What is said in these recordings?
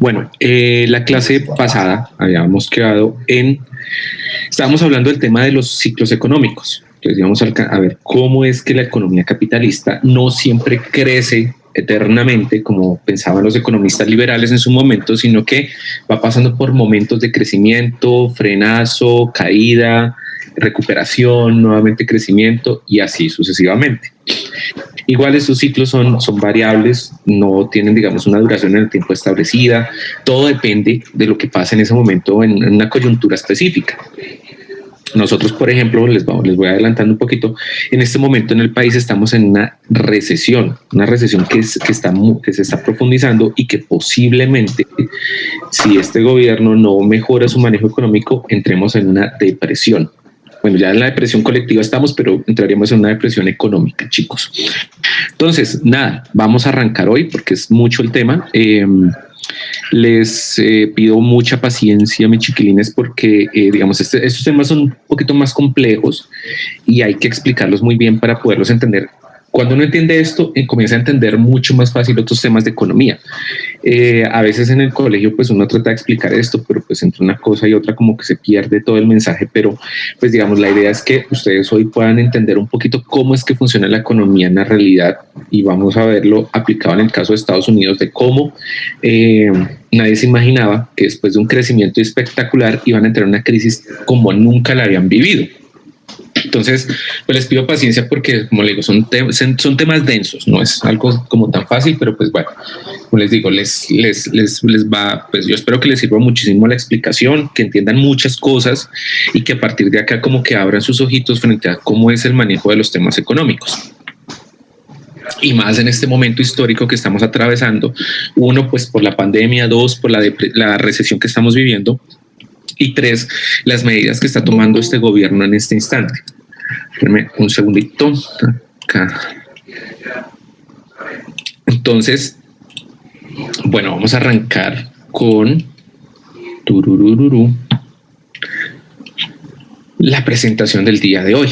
Bueno, la clase pasada habíamos quedado estábamos hablando del tema de los ciclos económicos. Entonces íbamos a ver cómo es que la economía capitalista no siempre crece eternamente, como pensaban los economistas liberales en su momento, sino que va pasando por momentos de crecimiento, frenazo, caída, recuperación, nuevamente crecimiento y así sucesivamente. Igual estos ciclos son variables, no tienen, digamos, una duración en el tiempo establecida, todo depende de lo que pasa en ese momento en una coyuntura específica. Nosotros, por ejemplo, les voy adelantando un poquito, en este momento en el país estamos en una recesión que se está profundizando y que posiblemente, si este gobierno no mejora su manejo económico, entremos en una depresión. Bueno, ya en la depresión colectiva estamos, pero entraríamos en una depresión económica, chicos. Entonces, nada, vamos a arrancar hoy porque es mucho el tema. Les pido mucha paciencia, mis chiquilines, porque, digamos, estos temas son un poquito más complejos y hay que explicarlos muy bien para poderlos entender. Cuando uno entiende esto, comienza a entender mucho más fácil otros temas de economía. A veces en el colegio pues uno trata de explicar esto, pero pues entre una cosa y otra como que se pierde todo el mensaje, pero pues digamos la idea es que ustedes hoy puedan entender un poquito cómo es que funciona la economía en la realidad y vamos a verlo aplicado en el caso de Estados Unidos de cómo nadie se imaginaba que después de un crecimiento espectacular iban a entrar en una crisis como nunca la habían vivido. Entonces, pues les pido paciencia porque, como les digo, son temas densos, no es algo como tan fácil, pero pues bueno, como les digo, les va, pues yo espero que les sirva muchísimo la explicación, que entiendan muchas cosas y que a partir de acá como que abran sus ojitos frente a cómo es el manejo de los temas económicos. Y más en este momento histórico que estamos atravesando, uno, pues por la pandemia, dos, por la recesión que estamos viviendo, y tres, las medidas que está tomando este gobierno en este instante. Espérame un segundito. Acá. Entonces, bueno, vamos a arrancar con la presentación del día de hoy.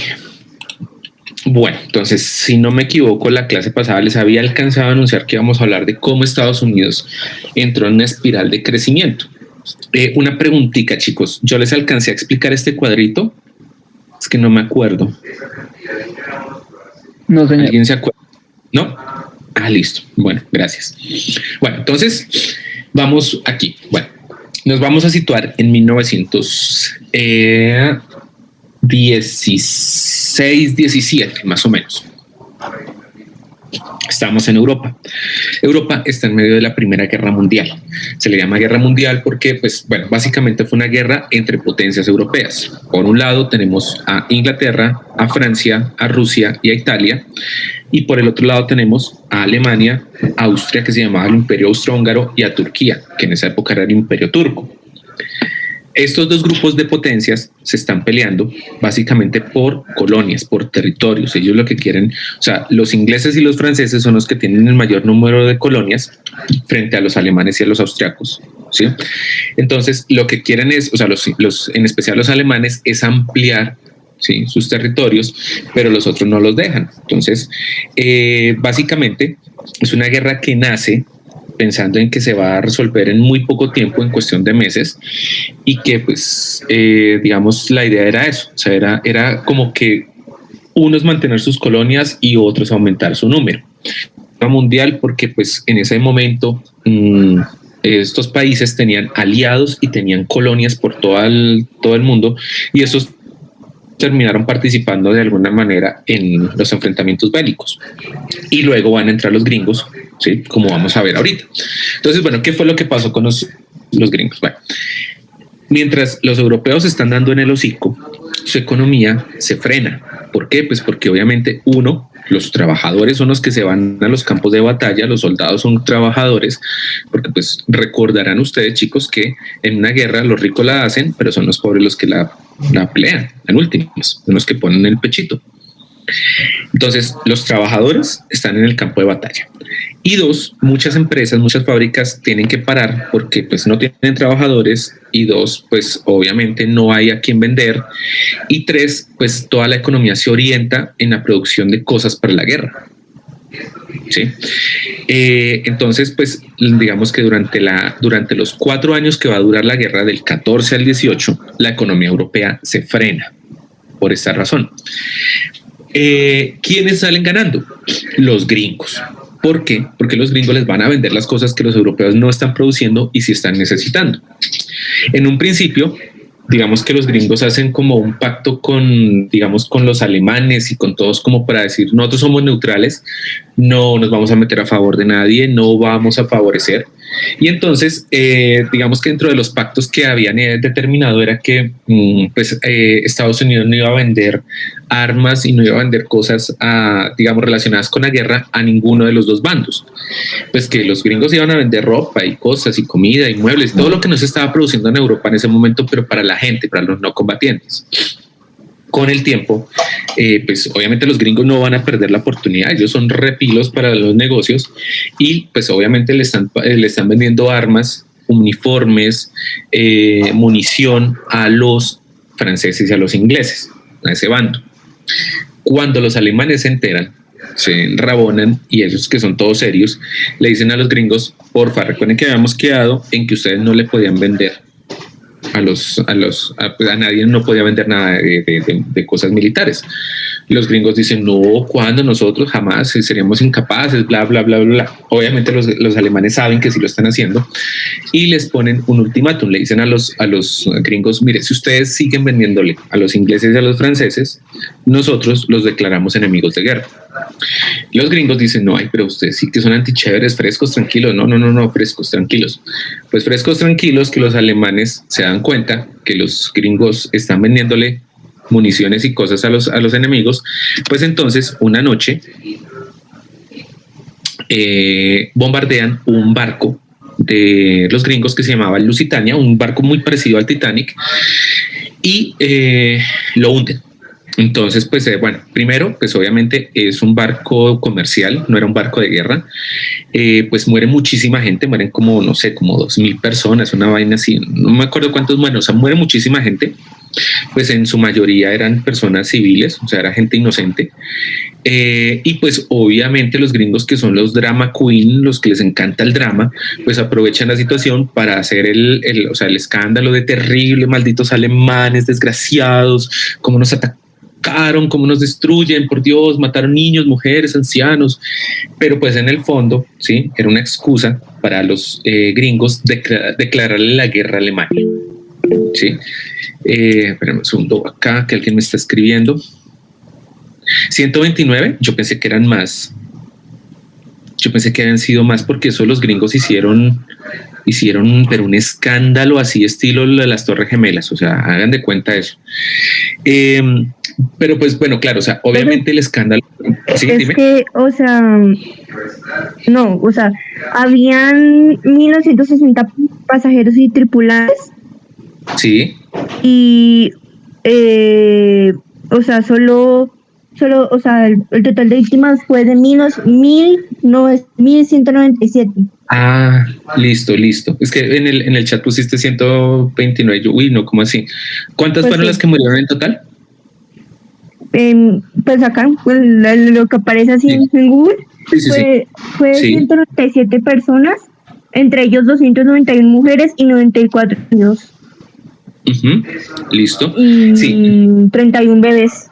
Bueno, entonces, si no me equivoco, la clase pasada les había alcanzado a anunciar que íbamos a hablar de cómo Estados Unidos entró en una espiral de crecimiento. Una preguntita, chicos. Yo les alcancé a explicar este cuadrito. Es que no me acuerdo. No, señor. ¿Alguien se acuerda? ¿No? Ah, listo. Bueno, gracias. Bueno, entonces vamos aquí. Bueno, nos vamos a situar en 1916, 17, más o menos. Estamos en Europa. Europa está en medio de la Primera Guerra Mundial. Se le llama Guerra Mundial porque, pues, bueno, básicamente fue una guerra entre potencias europeas. Por un lado tenemos a Inglaterra, a Francia, a Rusia y a Italia. Y por el otro lado tenemos a Alemania, a Austria, que se llamaba el Imperio Austrohúngaro, y a Turquía, que en esa época era el Imperio Turco. Estos dos grupos de potencias se están peleando básicamente por colonias, por territorios. Ellos lo que quieren, o sea, los ingleses y los franceses son los que tienen el mayor número de colonias frente a los alemanes y a los austriacos, ¿sí? Entonces, lo que quieren es, o sea, en especial los alemanes, es ampliar, ¿sí?, sus territorios, pero los otros no los dejan. Entonces, básicamente, es una guerra que nace pensando en que se va a resolver en muy poco tiempo, en cuestión de meses, y que pues digamos la idea era eso, o sea, era como que unos mantener sus colonias y otros aumentar su número. Mundial porque pues en ese momento estos países tenían aliados y tenían colonias por todo el mundo y esos terminaron participando de alguna manera en los enfrentamientos bélicos y luego van a entrar los gringos, ¿sí?, como vamos a ver ahorita. Entonces, bueno, ¿qué fue lo que pasó con los gringos? Bueno, mientras los europeos están dando en el hocico, su economía se frena. ¿Por qué? Pues porque obviamente los trabajadores son los que se van a los campos de batalla, los soldados son trabajadores, porque pues recordarán ustedes, chicos, que en una guerra los ricos la hacen, pero son los pobres los que la pelean, en últimas, son los que ponen el pechito. Entonces, los trabajadores están en el campo de batalla. Y dos, muchas empresas, muchas fábricas tienen que parar porque pues no tienen trabajadores y dos, pues obviamente no hay a quien vender y tres, pues toda la economía se orienta en la producción de cosas para la guerra. ¿sí? Entonces, pues digamos que durante los 4 años que va a durar la guerra, del 14 al 18, la economía europea se frena por esta razón. ¿Quiénes salen ganando? Los gringos. ¿Por qué? Porque los gringos les van a vender las cosas que los europeos no están produciendo y sí están necesitando. En un principio, digamos que los gringos hacen como un pacto con, digamos, con los alemanes y con todos, como para decir, nosotros somos neutrales, no nos vamos a meter a favor de nadie, no vamos a favorecer. Y entonces, digamos que dentro de los pactos que habían determinado era que Estados Unidos no iba a vender armas y no iba a vender cosas, digamos, relacionadas con la guerra a ninguno de los dos bandos. Pues que los gringos iban a vender ropa y cosas y comida y muebles, todo lo que no se estaba produciendo en Europa en ese momento, pero para la gente, para los no combatientes. Con el tiempo, pues obviamente los gringos no van a perder la oportunidad, ellos son repilos para los negocios y pues obviamente le están vendiendo armas, uniformes, munición a los franceses y a los ingleses, a ese bando. Cuando los alemanes se enteran, se enrabonan y ellos, que son todos serios, le dicen a los gringos, porfa, recuerden que habíamos quedado en que ustedes no le podían vender a nadie, no podía vender nada de cosas militares. Los gringos dicen, no, ¿cuándo? Nosotros jamás seríamos incapaces, bla, bla, bla, bla. Obviamente los alemanes saben que sí lo están haciendo y les ponen un ultimátum. Le dicen a los gringos, mire, si ustedes siguen vendiéndole a los ingleses y a los franceses, nosotros los declaramos enemigos de guerra. Los gringos dicen, no, pero ustedes sí que son antichéveres, frescos, tranquilos. No, frescos, tranquilos. Pues frescos, tranquilos, que los alemanes se dan cuenta que los gringos están vendiéndole municiones y cosas a los enemigos. Pues entonces, una noche, bombardean un barco de los gringos que se llamaba el Lusitania, un barco muy parecido al Titanic, y lo hunden. Entonces, pues bueno, primero, pues obviamente es un barco comercial, no era un barco de guerra, pues muere muchísima gente, mueren como, no sé, como 2,000 personas, una vaina así, no me acuerdo cuántos mueren, o sea, muere muchísima gente, pues en su mayoría eran personas civiles, o sea, era gente inocente, y pues obviamente los gringos, que son los drama queen, los que les encanta el drama, pues aprovechan la situación para hacer el escándalo de terrible, malditos alemanes, desgraciados, cómo nos atacaron, cómo nos destruyen, por Dios, mataron niños, mujeres, ancianos, pero pues en el fondo, sí, era una excusa para los gringos declararle la guerra a Alemania, sí. Espérame un segundo acá, que alguien me está escribiendo. 129, yo pensé que eran más. Yo pensé que habían sido más, porque eso los gringos hicieron pero un escándalo así estilo de las Torres Gemelas, o sea, hagan de cuenta eso. Pero pues bueno, claro, o sea, obviamente el escándalo. ¿Sí? Es Dime. que, o sea, no, o sea, habían 1960 pasajeros y tripulantes. Sí. Y, o sea, solo, o sea, el total de víctimas fue de 1,197. Ah, listo. Es que en el chat pusiste 129. Yo, uy, no, ¿cómo así? ¿Cuántas Pues fueron sí. las que murieron en total? Pues acá, pues, lo que aparece así Sí. en Google, Sí. fue Sí. 197 personas, entre ellos 291 mujeres y 94 niños. Listo. Y Sí. 31 bebés.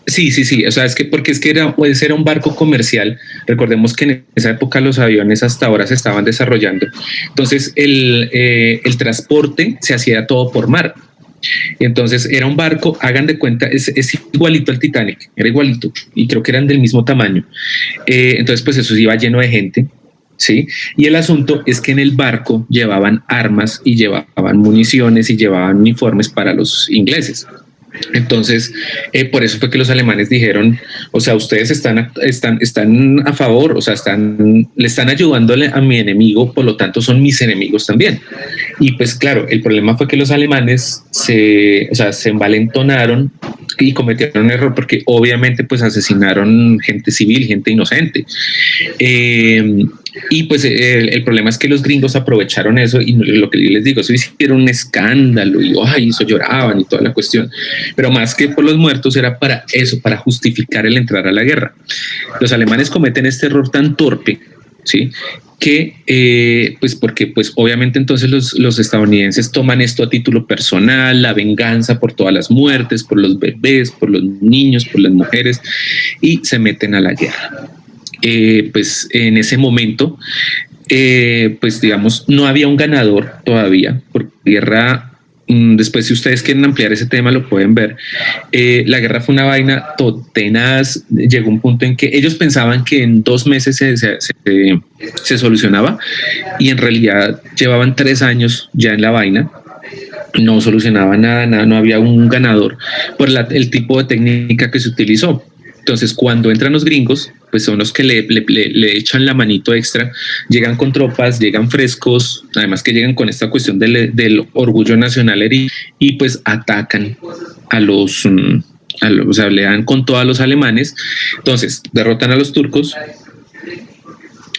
Sí, o sea, porque era un barco comercial. Recordemos que en esa época los aviones hasta ahora se estaban desarrollando. Entonces el transporte se hacía todo por mar. Entonces era un barco, hagan de cuenta, es igualito al Titanic, era igualito, y creo que eran del mismo tamaño. Entonces pues eso iba lleno de gente, ¿sí? Y el asunto es que en el barco llevaban armas y llevaban municiones y llevaban uniformes para los ingleses. Entonces, por eso fue que los alemanes dijeron, o sea, ustedes están a favor, o sea, le están ayudando a mi enemigo, por lo tanto son mis enemigos también. Y pues claro, el problema fue que los alemanes se envalentonaron y cometieron un error porque obviamente pues asesinaron gente civil, gente inocente. Y pues el problema es que los gringos aprovecharon eso y lo que les digo, eso hicieron un escándalo y ay, eso lloraban y toda la cuestión, pero más que por los muertos era para eso, para justificar el entrar a la guerra. Los alemanes cometen este error tan torpe, ¿sí? Que pues porque pues obviamente entonces los estadounidenses toman esto a título personal, la venganza por todas las muertes, por los bebés, por los niños, por las mujeres, y se meten a la guerra. Pues en ese momento, pues digamos, no había un ganador todavía, porque guerra, después si ustedes quieren ampliar ese tema lo pueden ver, la guerra fue una vaina tenaz, llegó un punto en que ellos pensaban que en 2 meses se solucionaba y en realidad llevaban 3 años ya en la vaina. No solucionaba nada, no había un ganador por el tipo de técnica que se utilizó. Entonces, cuando entran los gringos, pues son los que le echan la manito extra, llegan con tropas, llegan frescos, además que llegan con esta cuestión del orgullo nacional y pues atacan a los, o sea, le dan con todos los alemanes. Entonces, derrotan a los turcos,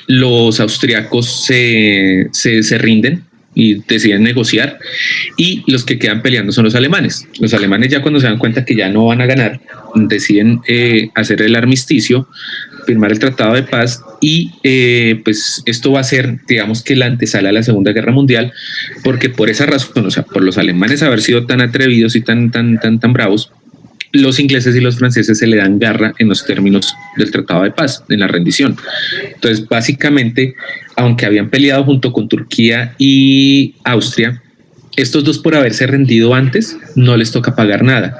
los austriacos se rinden y deciden negociar, y los que quedan peleando son los alemanes. Los alemanes, ya cuando se dan cuenta que ya no van a ganar, deciden hacer el armisticio, firmar el tratado de paz, y pues esto va a ser, digamos, que la antesala a la Segunda Guerra Mundial, porque por esa razón, o sea, por los alemanes haber sido tan atrevidos y tan bravos, los ingleses y los franceses se le dan garra en los términos del Tratado de Paz, en la rendición. Entonces, básicamente, aunque habían peleado junto con Turquía y Austria, estos dos, por haberse rendido antes, no les toca pagar nada.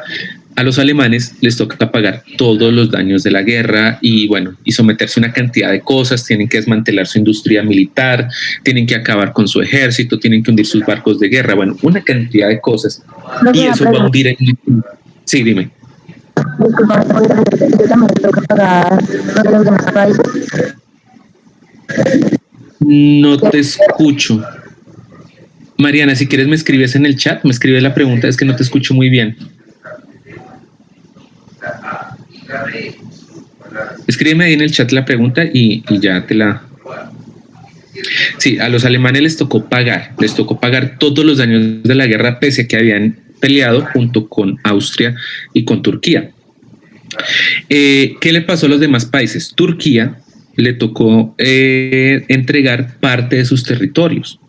A los alemanes les toca pagar todos los daños de la guerra y bueno, y someterse a una cantidad de cosas. Tienen que desmantelar su industria militar, tienen que acabar con su ejército, tienen que hundir sus barcos de guerra, bueno, una cantidad de cosas. Y eso va a hundir en... Sí, dime. Disculpa, yo también tengo que pagar los demás países. No te escucho. Mariana, si quieres me escribes en el chat, me escribes la pregunta, es que no te escucho muy bien. Escríbeme ahí en el chat la pregunta y ya te la... Sí, a los alemanes les tocó pagar todos los daños de la guerra, pese a que habían peleado junto con Austria y con Turquía. ¿Qué le pasó a los demás países? Turquía le tocó entregar parte de sus territorios.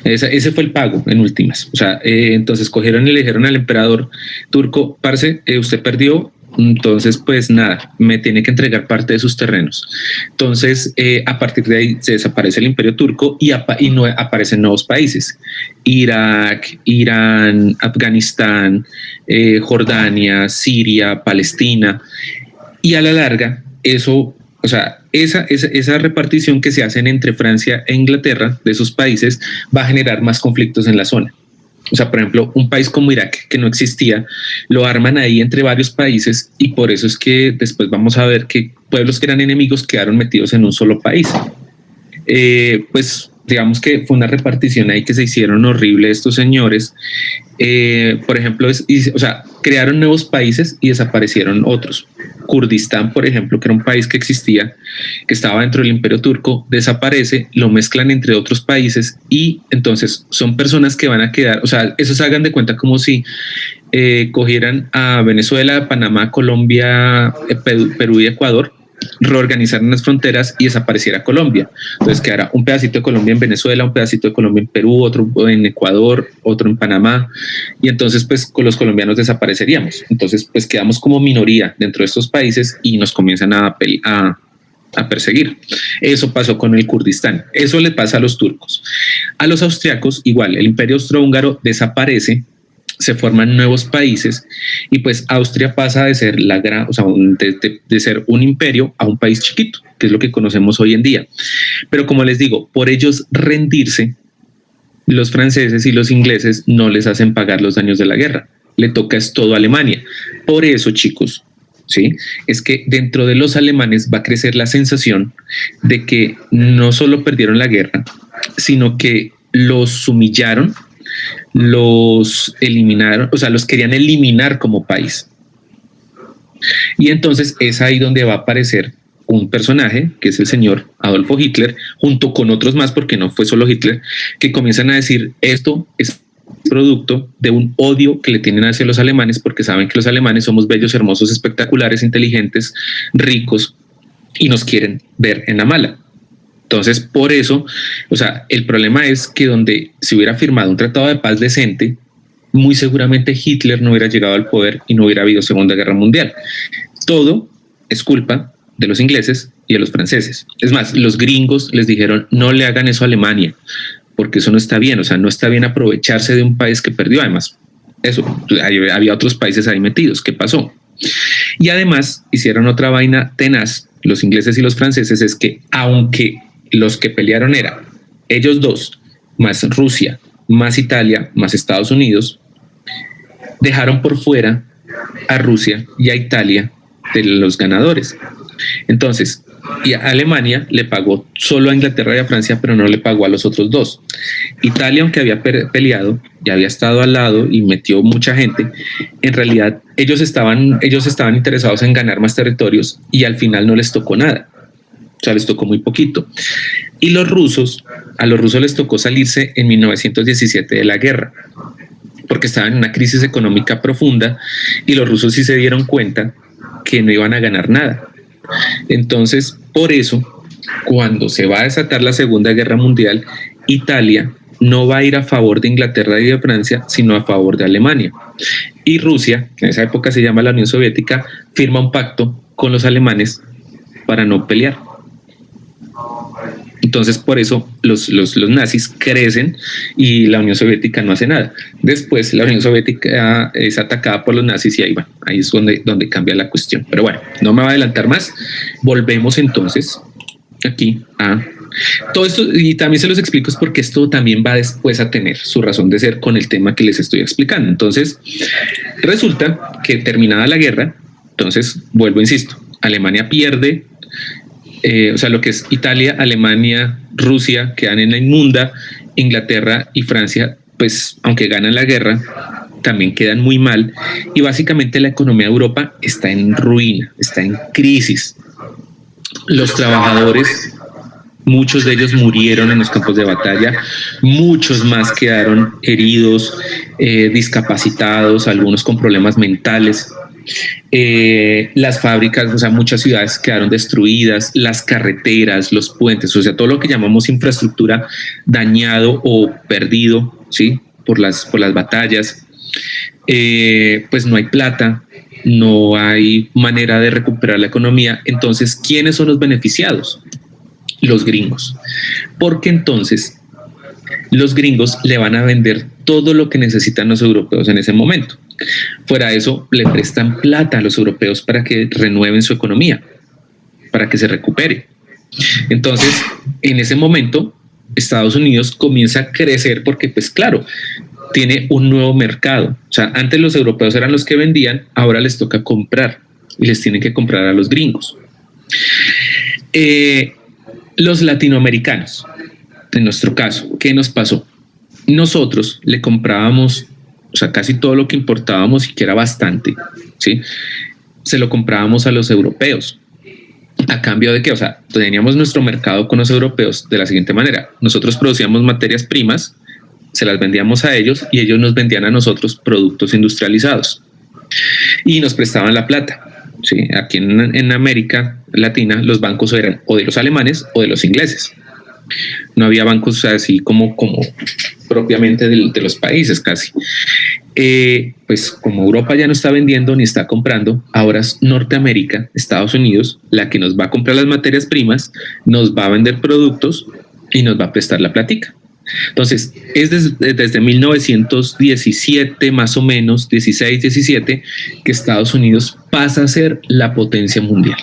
Ese fue el pago en últimas. O sea, entonces cogieron y le dijeron al emperador turco: parce, usted perdió, entonces pues nada, me tiene que entregar parte de sus terrenos. Entonces a partir de ahí se desaparece el imperio turco y no aparecen nuevos países: Irak, Irán, Afganistán, Jordania, Siria, Palestina, y a la larga eso, o sea, esa repartición que se hacen entre Francia e Inglaterra de esos países va a generar más conflictos en la zona. O sea, por ejemplo, un país como Irak, que no existía, lo arman ahí entre varios países, y por eso es que después vamos a ver que pueblos que eran enemigos quedaron metidos en un solo país. Pues digamos que fue una repartición ahí que se hicieron horrible estos señores. Por ejemplo, o sea, crearon nuevos países y desaparecieron otros. Kurdistán, por ejemplo, que era un país que existía, que estaba dentro del Imperio Turco, desaparece, lo mezclan entre otros países, y entonces son personas que van a quedar, o sea, eso se hagan de cuenta como si cogieran a Venezuela, Panamá, Colombia, Perú y Ecuador, reorganizaran las fronteras y desapareciera Colombia. Entonces quedará un pedacito de Colombia en Venezuela, un pedacito de Colombia en Perú, otro en Ecuador, otro en Panamá, y entonces pues con los colombianos desapareceríamos. Entonces pues quedamos como minoría dentro de estos países y nos comienzan a perseguir. Eso pasó con el Kurdistán. Eso le pasa a los turcos. A los austriacos igual, el imperio austrohúngaro desaparece, se forman nuevos países, y pues Austria pasa de ser de ser un imperio a un país chiquito, que es lo que conocemos hoy en día. Pero como les digo, por ellos rendirse, los franceses y los ingleses no les hacen pagar los daños de la guerra. Le toca es todo a Alemania. Por eso, chicos, ¿sí? Es que dentro de los alemanes va a crecer la sensación de que no solo perdieron la guerra, sino que los humillaron, los eliminaron, o sea, los querían eliminar como país. Y entonces es ahí donde va a aparecer un personaje, que es el señor Adolfo Hitler, junto con otros más, porque no fue solo Hitler, que comienzan a decir esto es producto de un odio que le tienen hacia los alemanes, porque saben que los alemanes somos bellos, hermosos, espectaculares, inteligentes, ricos, y nos quieren ver en la mala. Entonces, por eso, o sea, el problema es que donde se hubiera firmado un tratado de paz decente, muy seguramente Hitler no hubiera llegado al poder y no hubiera habido Segunda Guerra Mundial. Todo es culpa de los ingleses y de los franceses. Es más, los gringos les dijeron no le hagan eso a Alemania, porque eso no está bien, o sea, no está bien aprovecharse de un país que perdió. Además, eso, había otros países ahí metidos. ¿Qué pasó? Y además hicieron otra vaina tenaz, los ingleses y los franceses, es que aunque los que pelearon eran ellos dos, más Rusia, más Italia, más Estados Unidos, dejaron por fuera a Rusia y a Italia de los ganadores. Entonces, y a Alemania le pagó solo a Inglaterra y a Francia, pero no le pagó a los otros dos. Italia, aunque había peleado y había estado al lado y metió mucha gente, en realidad ellos estaban interesados en ganar más territorios y al final no les tocó nada. O sea, les tocó muy poquito. Y a los rusos les tocó salirse en 1917 de la guerra, porque estaban en una crisis económica profunda y los rusos sí se dieron cuenta que no iban a ganar nada. Entonces, por eso, cuando se va a desatar la Segunda Guerra Mundial, Italia no va a ir a favor de Inglaterra y de Francia, sino a favor de Alemania. Y Rusia, en esa época se llama la Unión Soviética, firma un pacto con los alemanes para no pelear. Entonces, por eso los nazis crecen y la Unión Soviética no hace nada. Después, la Unión Soviética es atacada por los nazis y ahí va. Ahí es donde cambia la cuestión. Pero bueno, no me voy a adelantar más. Volvemos entonces aquí a todo esto, y también se los explico es porque esto también va después a tener su razón de ser con el tema que les estoy explicando. Entonces, resulta que terminada la guerra, entonces, vuelvo, insisto, Alemania pierde. O sea, lo que es Italia, Alemania, Rusia quedan en la inmunda, Inglaterra y Francia, pues aunque ganan la guerra, también quedan muy mal y básicamente la economía de Europa está en ruina, está en crisis. Los trabajadores, muchos de ellos murieron en los campos de batalla, muchos más quedaron heridos, discapacitados, algunos con problemas mentales. Las fábricas, o sea, muchas ciudades quedaron destruidas, las carreteras, los puentes, o sea, todo lo que llamamos infraestructura dañado o perdido, ¿sí? por las batallas. Pues no hay plata, no hay manera de recuperar la economía. Entonces, ¿quiénes son los beneficiados? Los gringos, porque entonces los gringos le van a vender todo lo que necesitan los europeos en ese momento. Fuera de eso, le prestan plata a los europeos para que renueven su economía, para que se recupere. Entonces, en ese momento, Estados Unidos comienza a crecer porque, pues claro, tiene un nuevo mercado. O sea, antes los europeos eran los que vendían, ahora les toca comprar y les tienen que comprar a los gringos. Los latinoamericanos, en nuestro caso, ¿qué nos pasó? Nosotros le comprábamos, o sea, casi todo lo que importábamos y que era bastante, ¿sí? Se lo comprábamos a los europeos. ¿A cambio de qué? O sea, teníamos nuestro mercado con los europeos de la siguiente manera. Nosotros producíamos materias primas, se las vendíamos a ellos y ellos nos vendían a nosotros productos industrializados y nos prestaban la plata. Sí, aquí en América Latina los bancos eran o de los alemanes o de los ingleses. No había bancos así como propiamente de los países casi. Pues como Europa ya no está vendiendo ni está comprando, ahora es Norteamérica, Estados Unidos, la que nos va a comprar las materias primas, nos va a vender productos y nos va a prestar la platica. Entonces, es desde 1917, más o menos, 16, 17, que Estados Unidos pasa a ser la potencia mundial.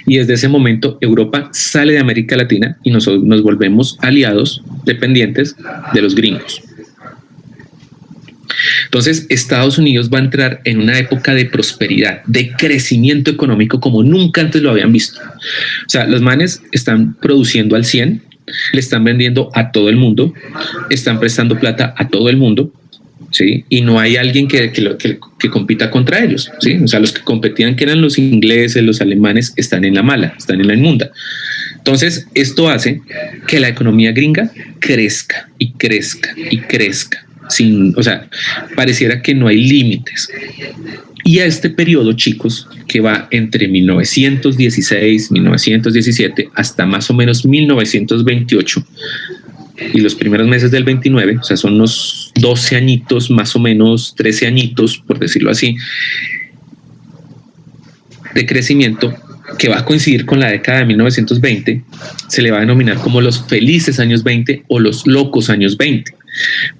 Y desde ese momento Europa sale de América Latina y nos volvemos aliados dependientes de los gringos. Entonces, Estados Unidos va a entrar en una época de prosperidad, de crecimiento económico como nunca antes lo habían visto. O sea, los manes están produciendo al 100%, le están vendiendo a todo el mundo, están prestando plata a todo el mundo ¿sí? Y no hay alguien que compita contra ellos, ¿sí? O sea, los que competían, que eran los ingleses, los alemanes, están en la mala, están en la inmunda. Entonces, esto hace que la economía gringa crezca y crezca y crezca. O sea, pareciera que no hay límites. Y a este periodo, chicos, que va entre 1916, 1917 hasta más o menos 1928 y los primeros meses del 29, o sea, son unos 12 añitos, más o menos 13 añitos, por decirlo así, de crecimiento, que va a coincidir con la década de 1920, se le va a denominar como los felices años 20 o los locos años 20,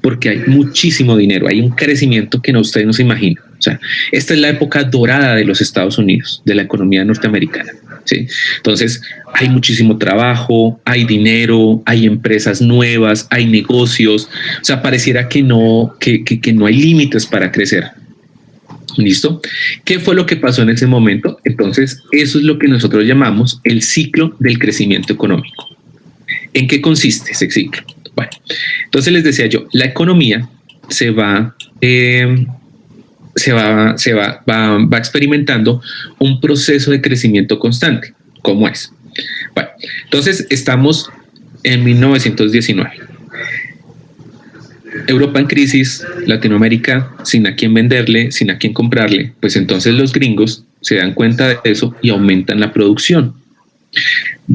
porque hay muchísimo dinero, hay un crecimiento que ustedes no se imaginan. O sea, esta es la época dorada de los Estados Unidos, de la economía norteamericana, ¿sí? Entonces, hay muchísimo trabajo, hay dinero, hay empresas nuevas, hay negocios. O sea, pareciera que no hay límites para crecer. ¿Listo? ¿Qué fue lo que pasó en ese momento? Entonces, eso es lo que nosotros llamamos el ciclo del crecimiento económico. ¿En qué consiste ese ciclo? Bueno, entonces les decía yo, la economía se va experimentando un proceso de crecimiento constante. ¿Cómo es? Bueno, entonces estamos en 1919. Europa en crisis, Latinoamérica sin a quién venderle, sin a quién comprarle, pues entonces los gringos se dan cuenta de eso y aumentan la producción.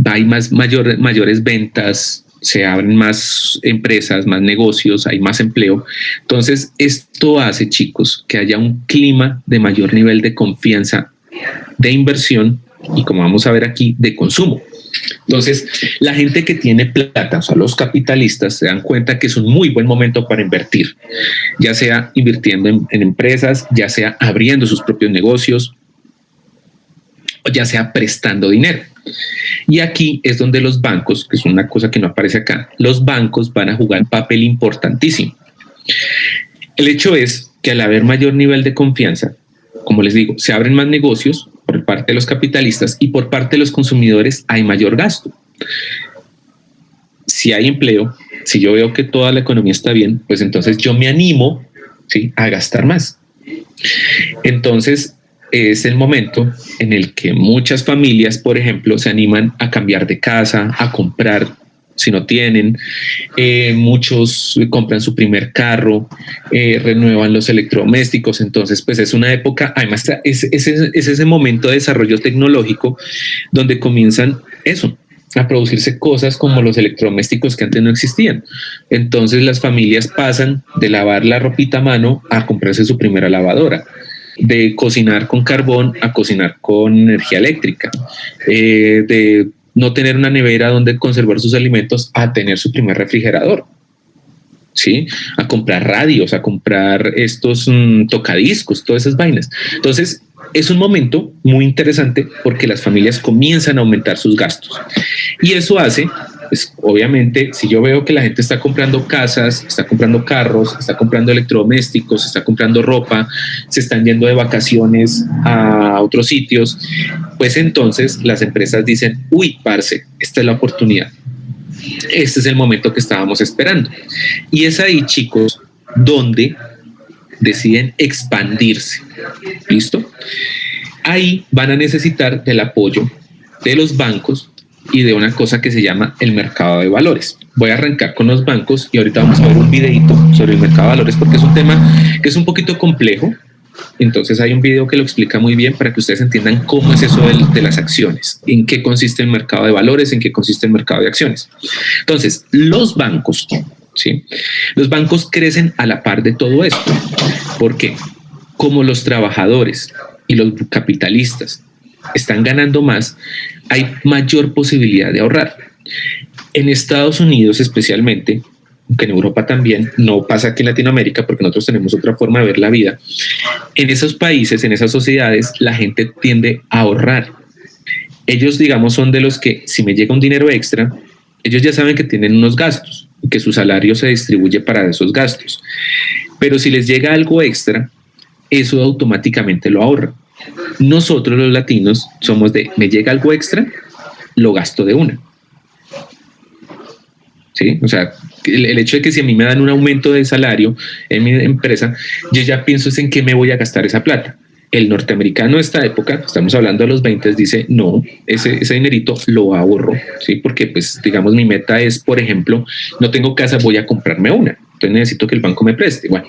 Hay mayores ventas, se abren más empresas, más negocios, hay más empleo. Entonces esto hace, chicos, que haya un clima de mayor nivel de confianza, de inversión y, como vamos a ver aquí, de consumo. Entonces, la gente que tiene plata, o sea, los capitalistas, se dan cuenta que es un muy buen momento para invertir, ya sea invirtiendo en empresas, ya sea abriendo sus propios negocios, o ya sea prestando dinero. Y aquí es donde los bancos, que es una cosa que no aparece acá, los bancos van a jugar un papel importantísimo. El hecho es que al haber mayor nivel de confianza, como les digo, se abren más negocios por parte de los capitalistas y por parte de los consumidores hay mayor gasto. Si hay empleo, si yo veo que toda la economía está bien, pues entonces yo me animo, ¿sí?, a gastar más. Entonces es el momento en el que muchas familias, por ejemplo, se animan a cambiar de casa, a comprar si no tienen, muchos compran su primer carro, renuevan los electrodomésticos. Entonces pues es una época, además es ese momento de desarrollo tecnológico donde comienzan a producirse cosas como los electrodomésticos que antes no existían. Entonces las familias pasan de lavar la ropita a mano a comprarse su primera lavadora, de cocinar con carbón a cocinar con energía eléctrica, de no tener una nevera donde conservar sus alimentos a tener su primer refrigerador, ¿sí? A comprar radios, a comprar estos tocadiscos, todas esas vainas. Entonces es un momento muy interesante porque las familias comienzan a aumentar sus gastos y eso hace, pues, obviamente, si yo veo que la gente está comprando casas, está comprando carros, está comprando electrodomésticos, está comprando ropa, se están yendo de vacaciones a otros sitios, pues entonces las empresas dicen, uy, parce, esta es la oportunidad. Este es el momento que estábamos esperando. Y es ahí, chicos, donde deciden expandirse. ¿Listo? Ahí van a necesitar del apoyo de los bancos y de una cosa que se llama el mercado de valores. Voy a arrancar con los bancos y ahorita vamos a ver un videito sobre el mercado de valores porque es un tema que es un poquito complejo. Entonces hay un video que lo explica muy bien para que ustedes entiendan cómo es eso de las acciones, en qué consiste el mercado de valores, en qué consiste el mercado de acciones. Entonces, los bancos, ¿sí? Los bancos crecen a la par de todo esto, porque como los trabajadores y los capitalistas están ganando más, hay mayor posibilidad de ahorrar. En Estados Unidos especialmente, que en Europa también, no pasa aquí en Latinoamérica porque nosotros tenemos otra forma de ver la vida. En esos países, en esas sociedades, la gente tiende a ahorrar. Ellos, digamos, son de los que si me llega un dinero extra, ellos ya saben que tienen unos gastos y que su salario se distribuye para esos gastos. Pero si les llega algo extra, eso automáticamente lo ahorran. Nosotros los latinos somos de, me llega algo extra, lo gasto de una. ¿Sí? O sea, el hecho de que si a mí me dan un aumento de salario en mi empresa, yo ya pienso en qué me voy a gastar esa plata. El norteamericano de esta época, estamos hablando de los 20, dice, no, ese dinerito lo ahorro, ¿sí? Porque, pues, digamos, mi meta es, por ejemplo, no tengo casa, voy a comprarme una. Entonces necesito que el banco me preste. Bueno,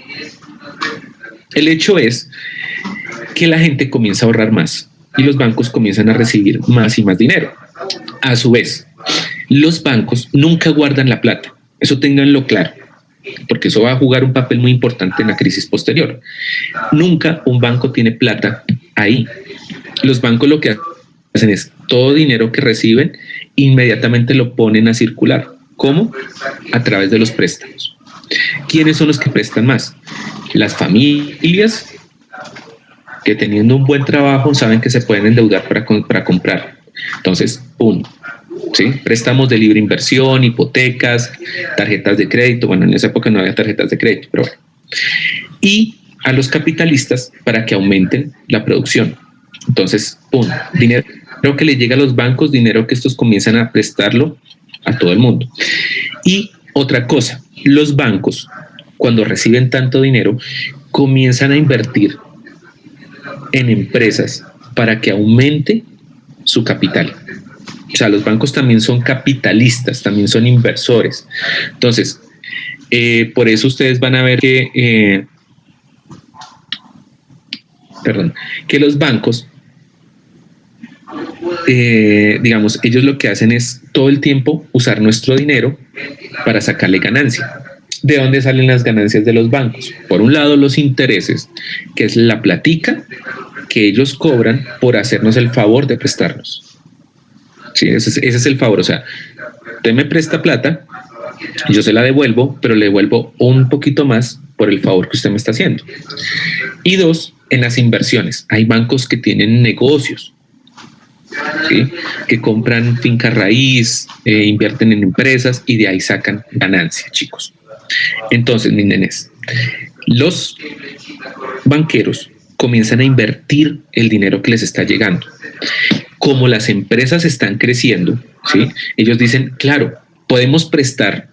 el hecho es que la gente comienza a ahorrar más y los bancos comienzan a recibir más y más dinero. A su vez, los bancos nunca guardan la plata. Eso ténganlo claro, porque eso va a jugar un papel muy importante en la crisis posterior. Nunca un banco tiene plata ahí. Los bancos lo que hacen es todo dinero que reciben inmediatamente lo ponen a circular. ¿Cómo? A través de los préstamos. ¿Quiénes son los que prestan más? Las familias que teniendo un buen trabajo saben que se pueden endeudar para comprar. Entonces, ¡pum! ¿Sí? Préstamos de libre inversión, hipotecas, tarjetas de crédito. Bueno, en esa época no había tarjetas de crédito, pero bueno. Y a los capitalistas para que aumenten la producción. Entonces, ¡pum! Dinero que le llega a los bancos, dinero que estos comienzan a prestarlo a todo el mundo. Y otra cosa, los bancos, cuando reciben tanto dinero, comienzan a invertir en empresas para que aumente su capital. O sea, los bancos también son capitalistas, también son inversores. Entonces, por eso ustedes van a ver que los bancos, digamos, ellos lo que hacen es todo el tiempo usar nuestro dinero para sacarle ganancia. ¿De dónde salen las ganancias de los bancos? Por un lado, los intereses, que es la platica que ellos cobran por hacernos el favor de prestarnos. Sí, ese es el favor. O sea, usted me presta plata, yo se la devuelvo, pero le devuelvo un poquito más por el favor que usted me está haciendo. Y dos, en las inversiones. Hay bancos que tienen negocios, ¿sí? Que compran finca raíz, invierten en empresas y de ahí sacan ganancia, chicos. Entonces, mis nenes, los banqueros comienzan a invertir el dinero que les está llegando. Como las empresas están creciendo, ¿sí? Ellos dicen, claro, podemos prestar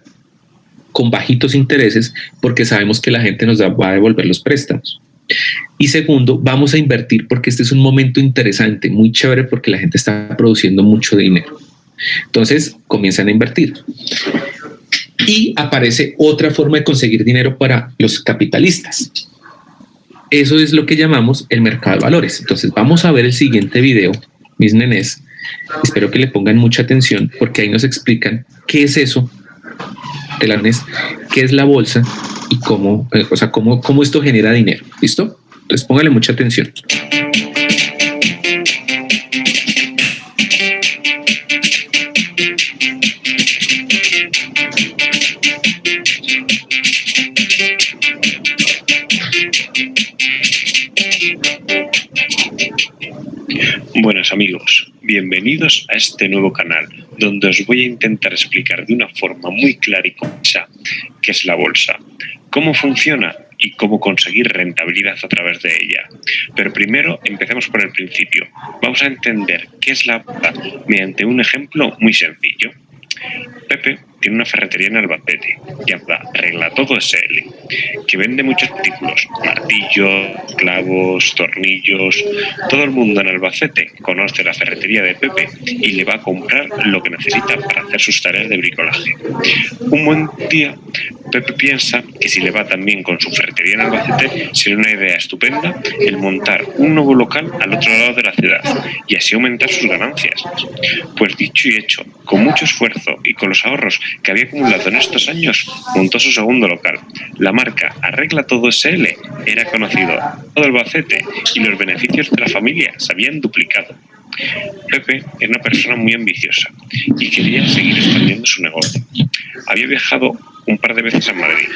con bajitos intereses porque sabemos que la gente nos va a devolver los préstamos. Y segundo, vamos a invertir porque este es un momento interesante, muy chévere porque la gente está produciendo mucho dinero. Entonces comienzan a invertir. Y aparece otra forma de conseguir dinero para los capitalistas. Eso es lo que llamamos el mercado de valores. Entonces vamos a ver el siguiente video, mis nenes. Espero que le pongan mucha atención porque ahí nos explican qué es eso de la NES, qué es la bolsa y cómo esto genera dinero. ¿Listo? Entonces póngale mucha atención. Buenas amigos, bienvenidos a este nuevo canal donde os voy a intentar explicar de una forma muy clara y concisa qué es la bolsa, cómo funciona y cómo conseguir rentabilidad a través de ella. Pero primero empecemos por el principio. Vamos a entender qué es la bolsa mediante un ejemplo muy sencillo. Pepe tiene una ferretería en Albacete, llamada Arregla Todo SL, que vende muchos artículos, martillos, clavos, tornillos. Todo el mundo en Albacete conoce la ferretería de Pepe y le va a comprar lo que necesita para hacer sus tareas de bricolaje. Un buen día, Pepe piensa que si le va tan bien con su ferretería en Albacete, sería una idea estupenda el montar un nuevo local al otro lado de la ciudad y así aumentar sus ganancias. Pues dicho y hecho, con mucho esfuerzo y con los ahorros que había acumulado en estos años, montó su segundo local. La marca Arregla Todo SL era conocido en todo Albacete y los beneficios de la familia se habían duplicado. Pepe era una persona muy ambiciosa y quería seguir expandiendo su negocio. Había viajado un par de veces a Madrid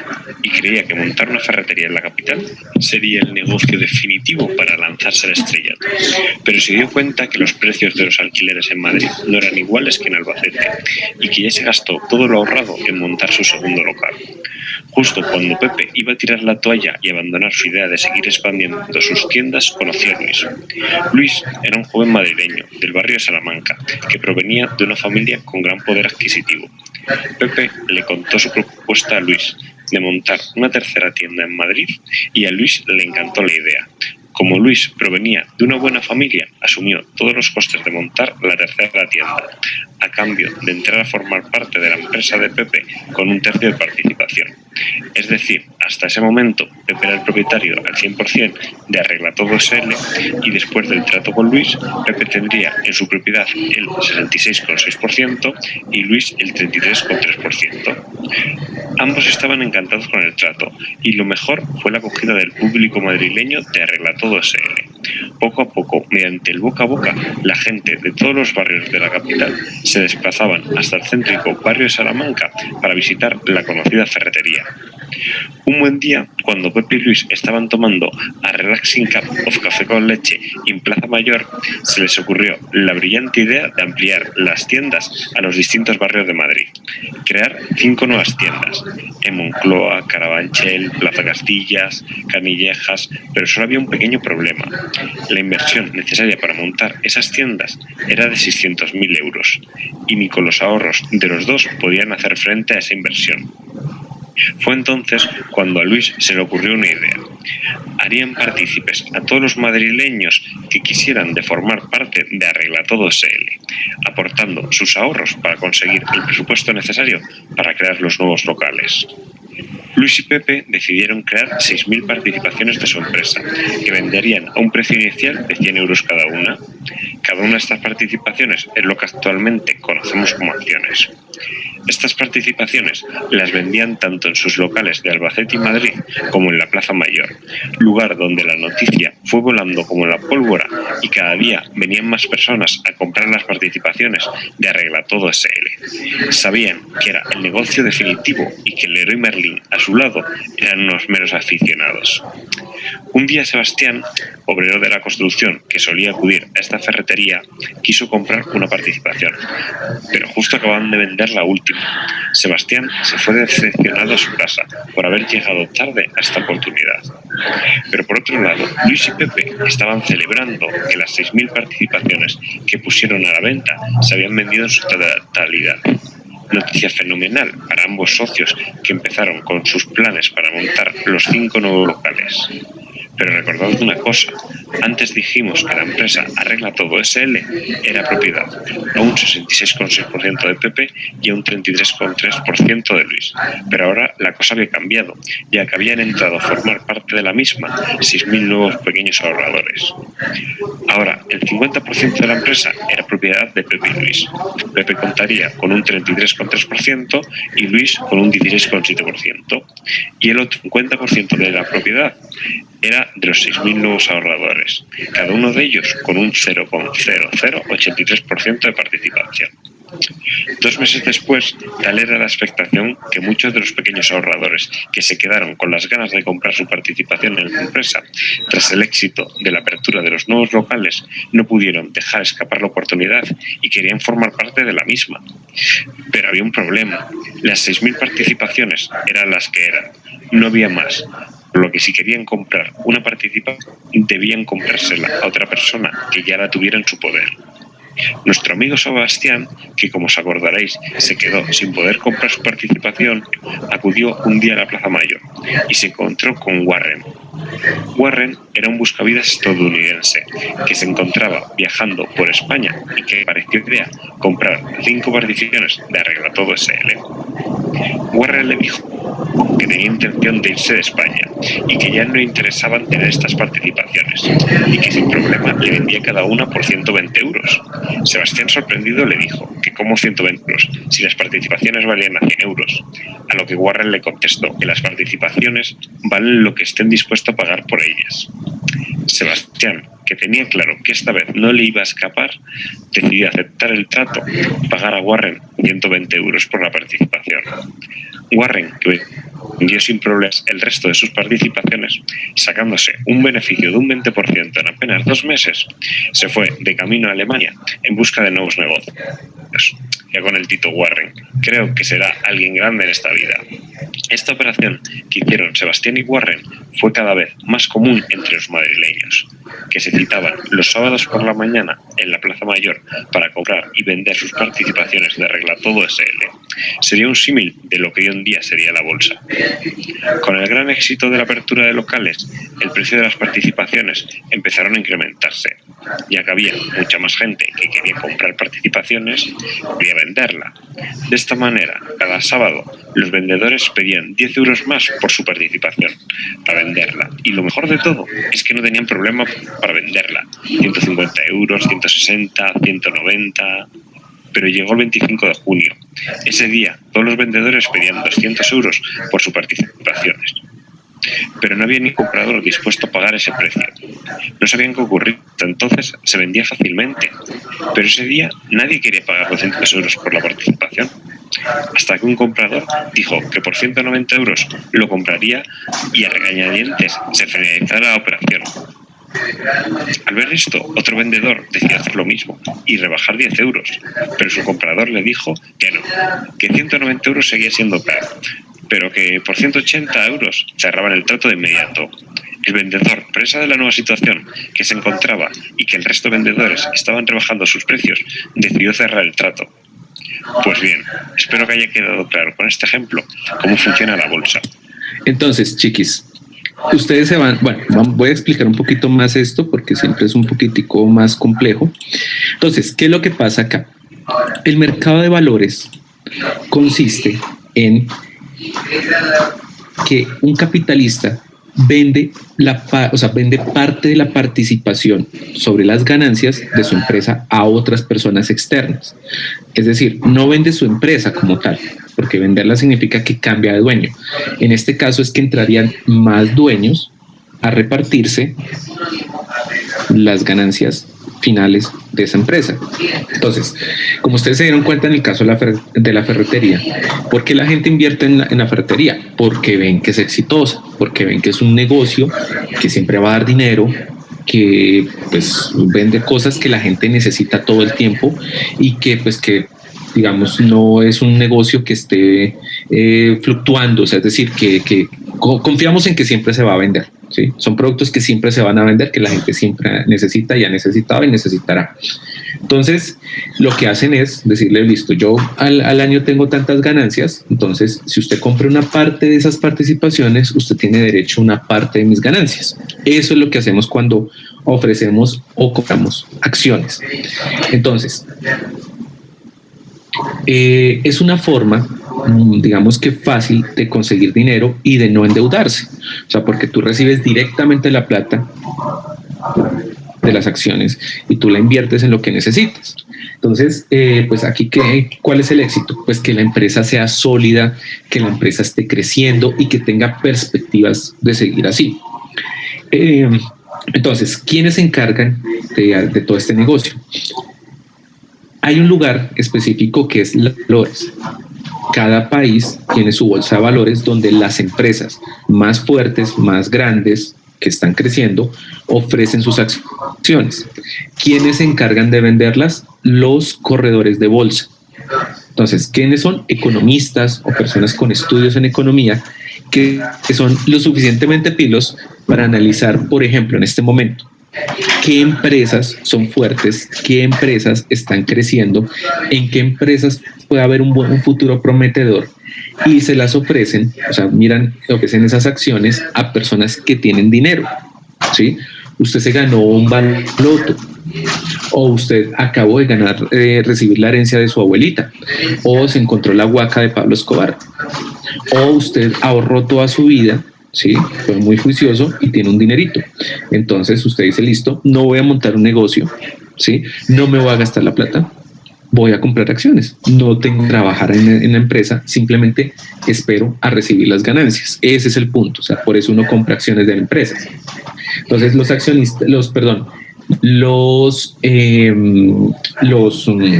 y creía que montar una ferretería en la capital sería el negocio definitivo para lanzarse al estrellato. Pero se dio cuenta que los precios de los alquileres en Madrid no eran iguales que en Albacete y que ya se gastó todo lo ahorrado en montar su segundo local. Justo cuando Pepe iba a tirar la toalla y abandonar su idea de seguir expandiendo sus tiendas, conoció a Luis. Luis era un joven madrileño del barrio de Salamanca que provenía de una familia con gran poder adquisitivo. Pepe le contó su propuesta a Luis de montar una tercera tienda en Madrid y a Luis le encantó la idea. Como Luis provenía de una buena familia, asumió todos los costes de montar la tercera tienda, a cambio de entrar a formar parte de la empresa de Pepe con un tercio de participación. Es decir, hasta ese momento Pepe era el propietario al 100% de Arregla Todo SL y después del trato con Luis, Pepe tendría en su propiedad el 66,6% y Luis el 33,3%. Ambos estaban encantados con el trato y lo mejor fue la acogida del público madrileño de Arregla Todo SL. Poco a poco, mediante el boca a boca, la gente de todos los barrios de la capital se desplazaban hasta el céntrico barrio de Salamanca para visitar la conocida ferretería. Un buen día, cuando Pepe y Luis estaban tomando a Relaxing Cup of Café con Leche en Plaza Mayor, se les ocurrió la brillante idea de ampliar las tiendas a los distintos barrios de Madrid. Crear 5 nuevas tiendas, en Moncloa, Carabanchel, Plaza Castillas, Canillejas, pero solo había un pequeño problema. La inversión necesaria para montar esas tiendas era de 600.000 euros, y ni con los ahorros de los dos podían hacer frente a esa inversión. Fue entonces cuando a Luis se le ocurrió una idea. Harían partícipes a todos los madrileños que quisieran de formar parte de Arregla Todo SL, aportando sus ahorros para conseguir el presupuesto necesario para crear los nuevos locales. Luis y Pepe decidieron crear 6.000 participaciones de su empresa, que venderían a un precio inicial de 100 euros cada una. Cada una de estas participaciones es lo que actualmente conocemos como acciones. Estas participaciones las vendían tanto en sus locales de Albacete y Madrid como en la Plaza Mayor, lugar donde la noticia fue volando como la pólvora y cada día venían más personas a comprar las participaciones de Arregla Todo SL. Sabían que era el negocio definitivo y que Leroy Merlin a su lado eran unos meros aficionados. Un día Sebastián, obrero de la construcción que solía acudir a esta ferretería, quiso comprar una participación, pero justo acababan de vender la última. Sebastián se fue decepcionado a su casa por haber llegado tarde a esta oportunidad. Pero por otro lado, Luis y Pepe estaban celebrando que las 6.000 participaciones que pusieron a la venta se habían vendido en su totalidad. Noticia fenomenal para ambos socios que empezaron con sus planes para montar los 5 nuevos locales. Pero recordad una cosa, antes dijimos que la empresa Arregla Todo SL era propiedad a un 66,6% de Pepe y a un 33,3% de Luis. Pero ahora la cosa había cambiado, ya que habían entrado a formar parte de la misma 6.000 nuevos pequeños ahorradores. Ahora, el 50% de la empresa era propiedad de Pepe y Luis. Pepe contaría con un 33,3% y Luis con un 16,7%. Y el otro 50% de la propiedad era de los 6.000 nuevos ahorradores, cada uno de ellos con un 0,0083% de participación. 2 meses después, tal era la expectación que muchos de los pequeños ahorradores que se quedaron con las ganas de comprar su participación en la empresa, tras el éxito de la apertura de los nuevos locales, no pudieron dejar escapar la oportunidad y querían formar parte de la misma. Pero había un problema, las 6.000 participaciones eran las que eran, no había más. Por lo que si querían comprar una participación, debían comprársela a otra persona que ya la tuviera en su poder. Nuestro amigo Sebastián, que como os acordaréis se quedó sin poder comprar su participación, acudió un día a la Plaza Mayor y se encontró con Warren. Warren era un buscavidas estadounidense que se encontraba viajando por España y que pareció idea comprar 5 participaciones de Arregla Todo SL. Warren le dijo que tenía intención de irse de España y que ya no le interesaban tener estas participaciones y que sin problema le vendía cada una por 120 euros. Sebastián, sorprendido, le dijo que ¿cómo 120 euros? Si las participaciones valían a 100 euros. A lo que Warren le contestó que las participaciones valen lo que estén dispuestos a pagar por ellas. Sebastián, que tenía claro que esta vez no le iba a escapar, decidió aceptar el trato y pagar a Warren 120 euros por la participación. Warren, que vendió sin problemas el resto de sus participaciones, sacándose un beneficio de un 20% en apenas 2 meses, se fue de camino a Alemania en busca de nuevos negocios. Ya con el Tito Warren, creo que será alguien grande en esta vida. Esta operación que hicieron Sebastián y Warren fue cada vez más común entre los madrileños, que se citaban los sábados por la mañana en la Plaza Mayor para comprar y vender sus participaciones de Arregla Todo SL. Sería un símil de lo que hoy en día sería la bolsa. Con el gran éxito de la apertura de locales, el precio de las participaciones empezaron a incrementarse, ya que había mucha más gente que quería comprar participaciones y quería venderla. De esta manera, cada sábado, los vendedores pedían 10 euros más por su participación para venderla. Y lo mejor de todo es que no tenían problema para venderla. 150 euros, 160, 190... Pero llegó el 25 de junio. Ese día, todos los vendedores pedían 200 euros por sus participaciones. Pero no había ni comprador dispuesto a pagar ese precio. No sabían qué ocurrir, entonces se vendía fácilmente. Pero ese día nadie quería pagar 200 euros por la participación. Hasta que un comprador dijo que por 190 euros lo compraría y a regañadientes se finalizara la operación. Al ver esto, otro vendedor decidió hacer lo mismo y rebajar 10 euros, pero su comprador le dijo que no, que 190 euros seguía siendo caro, pero que por 180 euros cerraban el trato de inmediato. El vendedor, presa de la nueva situación que se encontraba y que el resto de vendedores estaban rebajando sus precios, decidió cerrar el trato. Pues bien, espero que haya quedado claro con este ejemplo cómo funciona la bolsa. Entonces, chiquis, ustedes se van, bueno, voy a explicar un poquito más esto porque siempre es un poquitico más complejo. Entonces, ¿qué es lo que pasa acá? El mercado de valores consiste en que un capitalista vende parte de la participación sobre las ganancias de su empresa a otras personas externas. Es decir, no vende su empresa como tal, porque venderla significa que cambia de dueño. En este caso es que entrarían más dueños a repartirse las ganancias finales de esa empresa. Entonces, como ustedes se dieron cuenta en el caso de la ferretería, ¿por qué la gente invierte en la ferretería? Porque ven que es exitosa, porque ven que es un negocio que siempre va a dar dinero, que pues vende cosas que la gente necesita todo el tiempo y que pues que digamos no es un negocio que esté fluctuando, o sea, es decir, que confiamos en que siempre se va a vender. ¿Sí? Son productos que siempre se van a vender, que la gente siempre necesita y ha necesitado y necesitará. Entonces, lo que hacen es decirle, listo, yo al año tengo tantas ganancias, entonces, si usted compra una parte de esas participaciones, usted tiene derecho a una parte de mis ganancias. Eso es lo que hacemos cuando ofrecemos o compramos acciones. Entonces, es una forma, digamos que fácil de conseguir dinero y de no endeudarse. O sea, porque tú recibes directamente la plata de las acciones y tú la inviertes en lo que necesitas. Entonces, pues aquí, ¿cuál es el éxito? Pues que la empresa sea sólida, que la empresa esté creciendo y que tenga perspectivas de seguir así. Entonces, ¿quiénes se encargan de todo este negocio? Hay un lugar específico que es la valores. Cada país tiene su bolsa de valores donde las empresas más fuertes, más grandes, que están creciendo, ofrecen sus acciones. ¿Quiénes se encargan de venderlas? Los corredores de bolsa. Entonces, ¿quiénes son? Economistas o personas con estudios en economía que son lo suficientemente pilos para analizar, por ejemplo, en este momento, qué empresas son fuertes, qué empresas están creciendo, en qué empresas puede haber un buen futuro prometedor y se las ofrecen, o sea, ofrecen esas acciones a personas que tienen dinero, ¿sí? Usted se ganó un baloto o usted acabó de recibir la herencia de su abuelita o se encontró la huaca de Pablo Escobar o usted ahorró toda su vida, ¿sí? Fue muy juicioso y tiene un dinerito. Entonces usted dice, listo, no voy a montar un negocio, ¿sí? No me voy a gastar la plata, voy a comprar acciones. No tengo que trabajar en la empresa, simplemente espero a recibir las ganancias. Ese es el punto, o sea, por eso uno compra acciones de empresas. Entonces los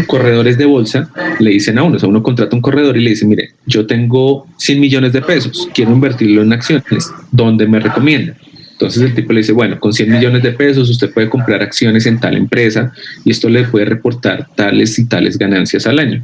corredores de bolsa le dicen a uno, o sea, uno contrata un corredor y le dice, mire, yo tengo 100 millones de pesos, quiero invertirlo en acciones, ¿dónde me recomienda? Entonces el tipo le dice, bueno, con 100 millones de pesos usted puede comprar acciones en tal empresa y esto le puede reportar tales y tales ganancias al año.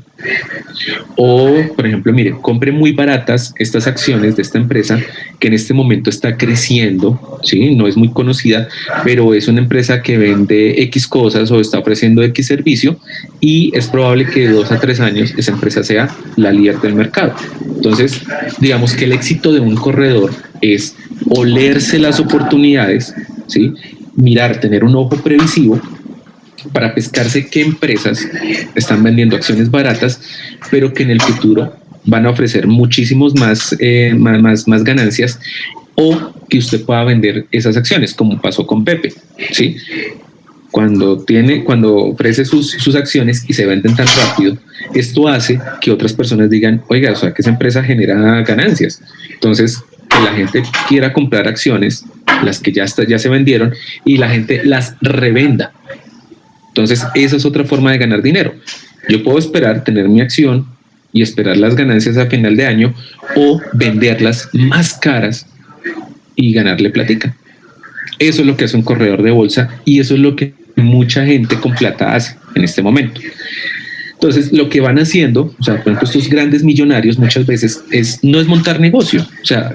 O, por ejemplo, mire, compre muy baratas estas acciones de esta empresa que en este momento está creciendo, ¿sí? No es muy conocida, pero es una empresa que vende X cosas o está ofreciendo X servicio y es probable que de 2 a 3 años esa empresa sea la líder del mercado. Entonces, digamos que el éxito de un corredor es olerse las oportunidades, ¿sí? Mirar, tener un ojo previsivo para pescarse qué empresas están vendiendo acciones baratas, pero que en el futuro van a ofrecer muchísimos más ganancias, o que usted pueda vender esas acciones, como pasó con Pepe, ¿sí? Cuando ofrece sus acciones y se venden tan rápido, esto hace que otras personas digan, oiga, o sea, que esa empresa genera ganancias. Entonces, que la gente quiera comprar acciones, las que ya se vendieron, y la gente las revenda. Entonces, esa es otra forma de ganar dinero. Yo puedo esperar tener mi acción y esperar las ganancias a final de año, o venderlas más caras y ganarle platica. Eso es lo que hace un corredor de bolsa y eso es lo que mucha gente con plata hace en este momento. Entonces, lo que van haciendo, o sea, por ejemplo, estos grandes millonarios muchas veces no es montar negocio, o sea,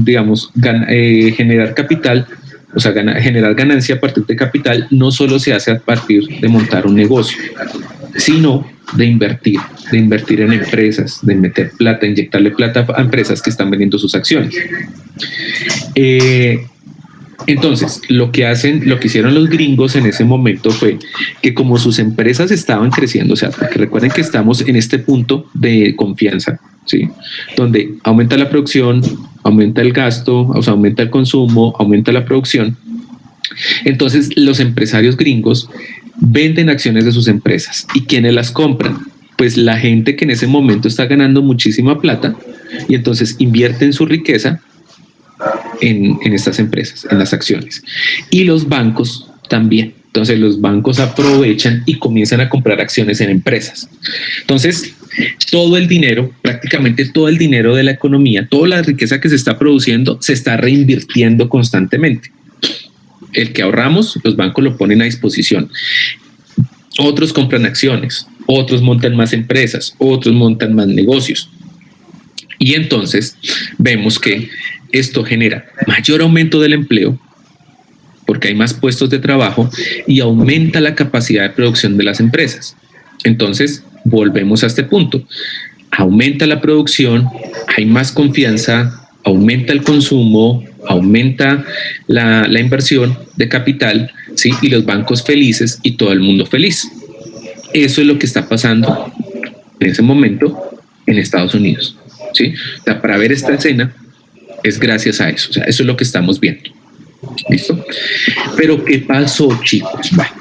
digamos, generar capital, o sea, generar ganancia a partir de capital no solo se hace a partir de montar un negocio, sino de invertir en empresas, de meter plata, inyectarle plata a empresas que están vendiendo sus acciones. Entonces, lo que hicieron los gringos en ese momento fue que, como sus empresas estaban creciendo, o sea, porque recuerden que estamos en este punto de confianza, ¿sí? Donde aumenta la producción, aumenta el gasto, o sea, aumenta el consumo, aumenta la producción. Entonces, los empresarios gringos venden acciones de sus empresas. ¿Y quiénes las compran? Pues la gente que en ese momento está ganando muchísima plata y entonces invierten su riqueza en estas empresas, en las acciones. Y los bancos también. Entonces los bancos aprovechan y comienzan a comprar acciones en empresas. Entonces, todo el dinero, prácticamente todo el dinero de la economía, toda la riqueza que se está produciendo, se está reinvirtiendo constantemente. El que ahorramos, los bancos lo ponen a disposición. Otros compran acciones, otros montan más empresas, otros montan más negocios. Y entonces vemos que esto genera mayor aumento del empleo, porque hay más puestos de trabajo, y aumenta la capacidad de producción de las empresas. Entonces, volvemos a este punto. Aumenta la producción, hay más confianza, aumenta el consumo, aumenta la inversión de capital, ¿sí? Y los bancos felices y todo el mundo feliz. Eso es lo que está pasando en ese momento en Estados Unidos, ¿sí? O sea, para ver esta escena es gracias a eso. O sea, eso es lo que estamos viendo. ¿Listo? Pero ¿qué pasó, chicos? Bueno,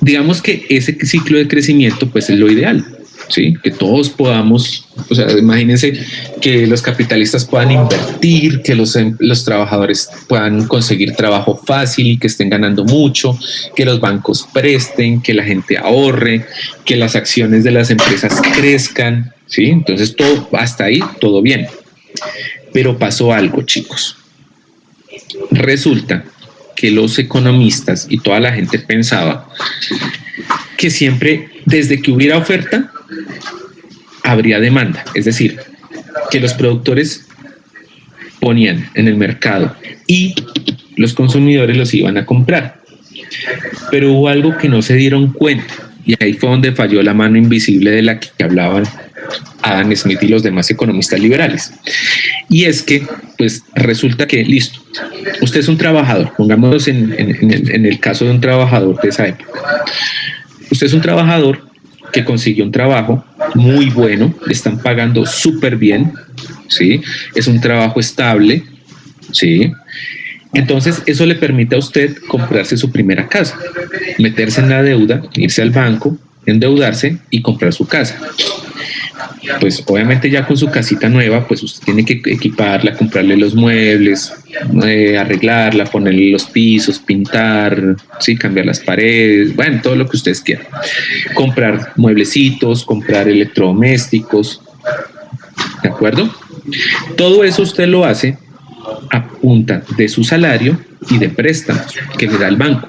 digamos que ese ciclo de crecimiento pues es lo ideal, ¿sí? Que todos podamos, o sea, imagínense que los capitalistas puedan invertir, que los trabajadores puedan conseguir trabajo fácil y que estén ganando mucho, que los bancos presten, que la gente ahorre, que las acciones de las empresas crezcan, ¿sí? Entonces todo, hasta ahí, todo bien. Pero pasó algo, chicos. Resulta que los economistas y toda la gente pensaba que siempre, desde que hubiera oferta, habría demanda. Es decir, que los productores ponían en el mercado y los consumidores los iban a comprar. Pero hubo algo que no se dieron cuenta, y ahí fue donde falló la mano invisible de la que hablaban Adam Smith y los demás economistas liberales. Y es que, pues, resulta que, listo, usted es un trabajador, pongámonos en el caso de un trabajador de esa época. Usted es un trabajador que consiguió un trabajo muy bueno, le están pagando súper bien, ¿sí? Es un trabajo estable, ¿sí? Entonces, eso le permite a usted comprarse su primera casa, meterse en la deuda, irse al banco, endeudarse y comprar su casa. Pues obviamente ya con su casita nueva, pues usted tiene que equiparla, comprarle los muebles, arreglarla, ponerle los pisos, pintar, sí, cambiar las paredes, bueno, todo lo que ustedes quieran. Comprar mueblecitos, comprar electrodomésticos, ¿de acuerdo? Todo eso usted lo hace a punta de su salario y de préstamos que le da el banco.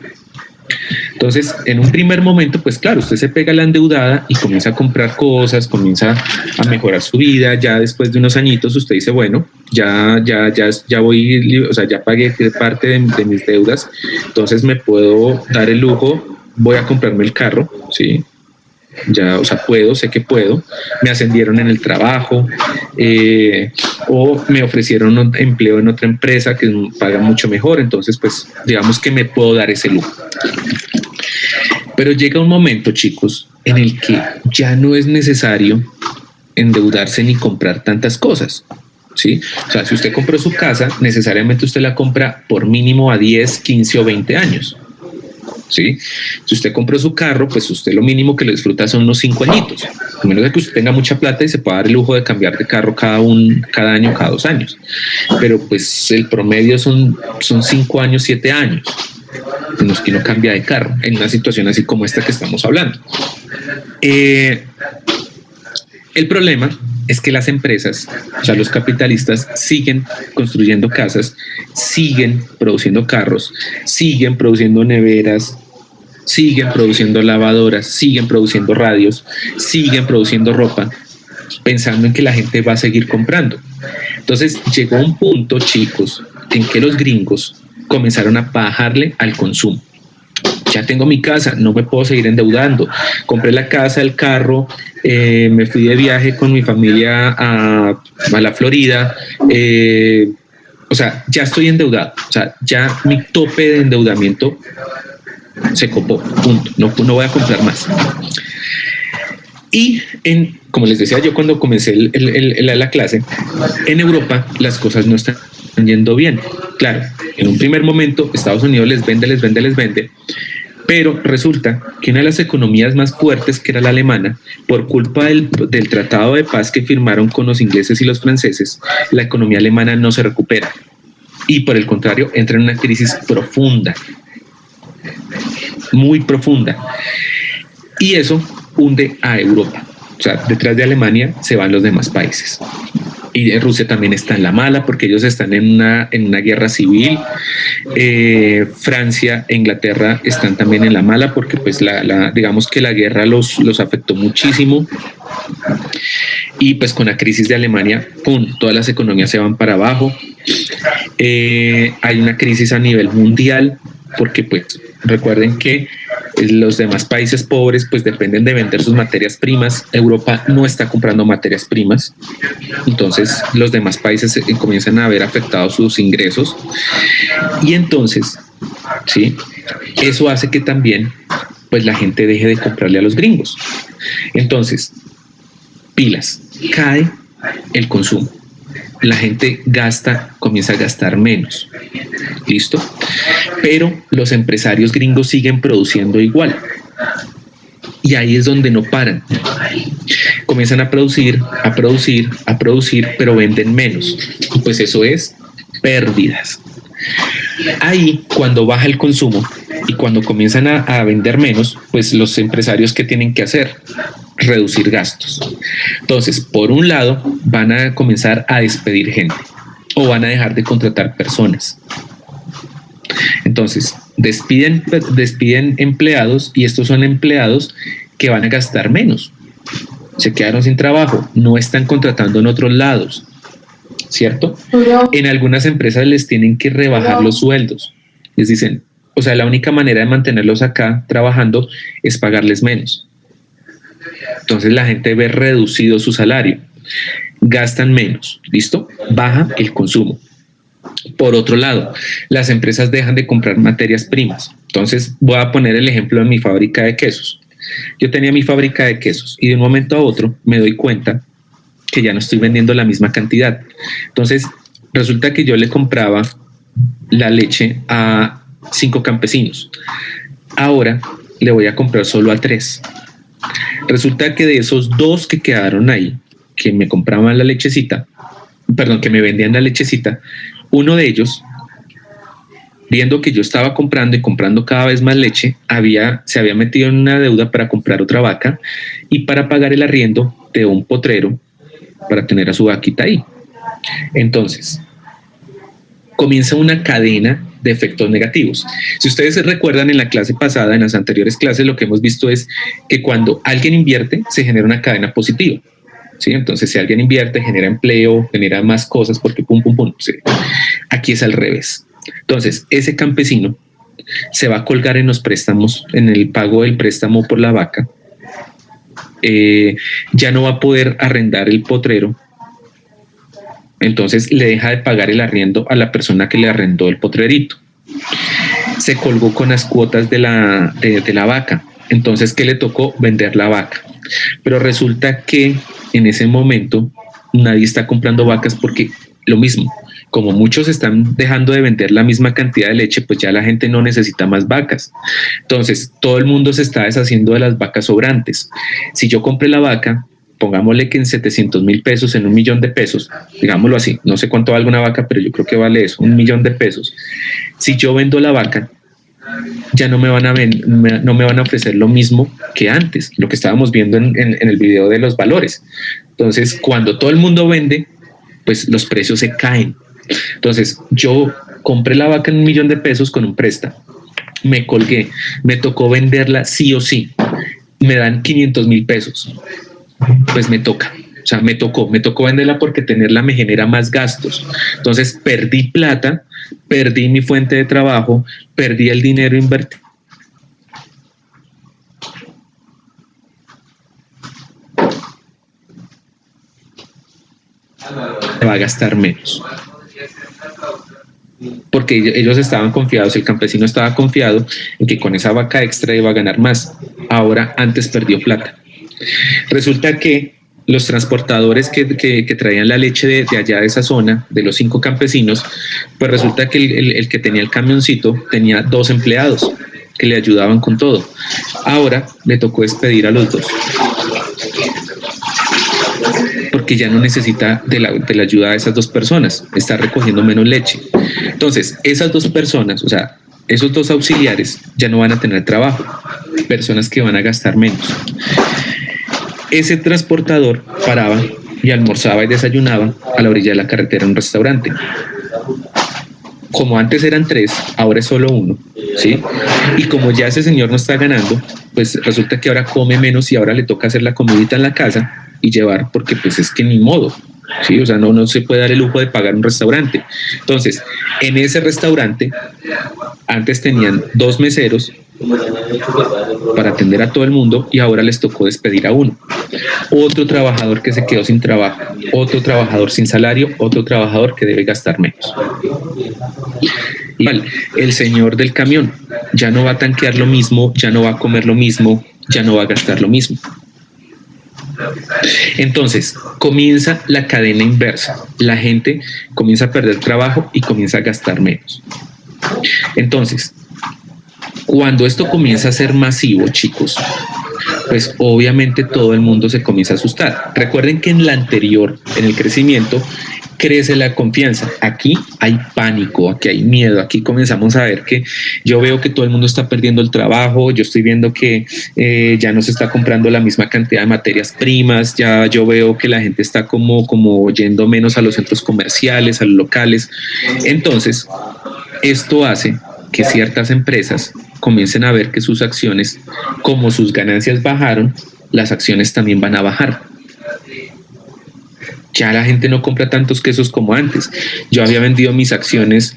Entonces, en un primer momento, pues claro, usted se pega la endeudada y comienza a comprar cosas, comienza a mejorar su vida. Ya después de unos añitos, usted dice, bueno, ya voy, o sea, ya pagué parte de mis deudas, entonces me puedo dar el lujo, voy a comprarme el carro, ¿sí? Ya, o sea, sé que puedo, me ascendieron en el trabajo, o me ofrecieron un empleo en otra empresa que paga mucho mejor, entonces pues digamos que me puedo dar ese lujo. Pero llega un momento, chicos, en el que ya no es necesario endeudarse ni comprar tantas cosas, ¿sí? O sea, si usted compró su casa, necesariamente usted la compra por mínimo a 10, 15 o 20 años. ¿Sí? Si usted compró su carro, pues usted lo mínimo que lo disfruta son unos 5 añitos, a menos de que usted tenga mucha plata y se pueda dar el lujo de cambiar de carro cada año, cada 2 años. Pero pues el promedio son 5 años, 7 años en los que uno cambia de carro, en una situación así como esta que estamos hablando. El problema es que las empresas, o sea, los capitalistas siguen construyendo casas, siguen produciendo carros, siguen produciendo neveras, siguen produciendo lavadoras, siguen produciendo radios, siguen produciendo ropa, pensando en que la gente va a seguir comprando. Entonces llegó un punto, chicos, en que los gringos comenzaron a bajarle al consumo. Ya tengo mi casa, no me puedo seguir endeudando. Compré la casa, el carro, me fui de viaje con mi familia a la Florida. O sea, ya estoy endeudado. O sea, ya mi tope de endeudamiento se copó. Punto. No voy a comprar más. Y como les decía yo cuando comencé la clase, en Europa las cosas no están yendo bien. Claro, en un primer momento Estados Unidos les vende, pero resulta que una de las economías más fuertes, que era la alemana, por culpa del tratado de paz que firmaron con los ingleses y los franceses, la economía alemana no se recupera y por el contrario entra en una crisis profunda, muy profunda, y eso hunde a Europa. O sea, detrás de Alemania se van los demás países. Y Rusia también está en la mala porque ellos están en una guerra civil. Francia e Inglaterra están también en la mala porque pues digamos que la guerra los afectó muchísimo. Y pues con la crisis de Alemania, ¡pum!, todas las economías se van para abajo. Hay una crisis a nivel mundial porque pues recuerden que los demás países pobres pues dependen de vender sus materias primas. Europa no está comprando materias primas, entonces los demás países comienzan a ver afectados sus ingresos y entonces, ¿sí?, eso hace que también pues la gente deje de comprarle a los gringos. Entonces, pilas, cae el consumo. La gente comienza a gastar menos. ¿Listo? Pero los empresarios gringos siguen produciendo igual. Y ahí es donde no paran. Comienzan a producir, pero venden menos. Y pues eso es pérdidas. Ahí, cuando baja el consumo y cuando comienzan a vender menos, pues los empresarios, ¿qué tienen que hacer? Reducir gastos. Entonces, por un lado, van a comenzar a despedir gente o van a dejar de contratar personas. Entonces, despiden empleados y estos son empleados que van a gastar menos. Se quedaron sin trabajo, no están contratando en otros lados, ¿cierto? En algunas empresas les tienen que rebajar los sueldos. Les dicen, o sea, la única manera de mantenerlos acá trabajando es pagarles menos. Entonces la gente ve reducido su salario, gastan menos, ¿listo? Baja el consumo. Por otro lado, las empresas dejan de comprar materias primas. Entonces voy a poner el ejemplo de mi fábrica de quesos. Yo tenía mi fábrica de quesos y de un momento a otro me doy cuenta que ya no estoy vendiendo la misma cantidad. Entonces resulta que yo le compraba la leche a 5 campesinos. Ahora le voy a comprar solo a 3. Resulta que de esos 2 que quedaron ahí, que me compraban la lechecita, que me vendían la lechecita, uno de ellos, viendo que yo estaba comprando y comprando cada vez más leche, se había metido en una deuda para comprar otra vaca y para pagar el arriendo de un potrero para tener a su vaquita ahí. Entonces, comienza una cadena de efectos negativos. Si ustedes recuerdan en la clase pasada, en las anteriores clases, lo que hemos visto es que cuando alguien invierte, se genera una cadena positiva. ¿Sí? Entonces, si alguien invierte, genera empleo, genera más cosas porque pum, pum, pum. ¿Sí? Aquí es al revés. Entonces, ese campesino se va a colgar en los préstamos, en el pago del préstamo por la vaca, ya no va a poder arrendar el potrero, entonces le deja de pagar el arriendo a la persona que le arrendó el potrerito. Se colgó con las cuotas de la vaca, entonces ¿qué le tocó? Vender la vaca. Pero resulta que en ese momento nadie está comprando vacas porque lo mismo, como muchos están dejando de vender la misma cantidad de leche, pues ya la gente no necesita más vacas. Entonces, todo el mundo se está deshaciendo de las vacas sobrantes. Si yo compré la vaca, pongámosle que en 700,000 pesos, en 1,000,000 de pesos, digámoslo así, no sé cuánto vale una vaca, pero yo creo que vale eso, 1,000,000 de pesos. Si yo vendo la vaca, ya no me van a ofrecer lo mismo que antes, lo que estábamos viendo en el video de los valores. Entonces, cuando todo el mundo vende, pues los precios se caen. Entonces, yo compré la vaca en 1,000,000 de pesos con un préstamo, me colgué, me tocó venderla sí o sí, me dan 500,000 pesos, pues me toca. O sea, me tocó venderla porque tenerla me genera más gastos. Entonces, perdí plata, perdí mi fuente de trabajo, perdí el dinero invertido. Se va a gastar menos. Porque ellos estaban confiados, el campesino estaba confiado en que con esa vaca extra iba a ganar más. Ahora, antes perdió plata. Resulta que los transportadores que traían la leche de allá de esa zona, de los 5 campesinos, pues resulta que el que tenía el camioncito tenía 2 empleados que le ayudaban con todo. Ahora le tocó despedir a los 2. Porque ya no necesita de la ayuda de esas 2 personas, está recogiendo menos leche. Entonces, esas 2 personas, o sea, esos 2 auxiliares ya no van a tener trabajo, personas que van a gastar menos. Ese transportador paraba y almorzaba y desayunaba a la orilla de la carretera en un restaurante. Como antes eran 3, ahora es solo 1, ¿sí? Y como ya ese señor no está ganando, pues resulta que ahora come menos y ahora le toca hacer la comidita en la casa y llevar, porque pues es que ni modo, ¿sí? O sea, no se puede dar el lujo de pagar un restaurante. Entonces, en ese restaurante, antes tenían 2 meseros para atender a todo el mundo y ahora les tocó despedir a 1. Otro trabajador que se quedó sin trabajo, otro trabajador sin salario, otro trabajador que debe gastar menos. Igual, el señor del camión ya no va a tanquear lo mismo, ya no va a comer lo mismo, ya no va a gastar lo mismo. Entonces, comienza la cadena inversa. La gente comienza a perder trabajo y comienza a gastar menos. Entonces, cuando esto comienza a ser masivo, chicos, pues obviamente todo el mundo se comienza a asustar. Recuerden que en la anterior, en el crecimiento, crece la confianza. Aquí hay pánico, aquí hay miedo, aquí comenzamos a ver que yo veo que todo el mundo está perdiendo el trabajo, yo estoy viendo que ya no se está comprando la misma cantidad de materias primas, ya yo veo que la gente está como yendo menos a los centros comerciales, a los locales. Entonces, esto hace que ciertas empresas comiencen a ver que sus acciones, como sus ganancias bajaron, las acciones también van a bajar. Ya la gente no compra tantos quesos como antes. Yo había vendido mis acciones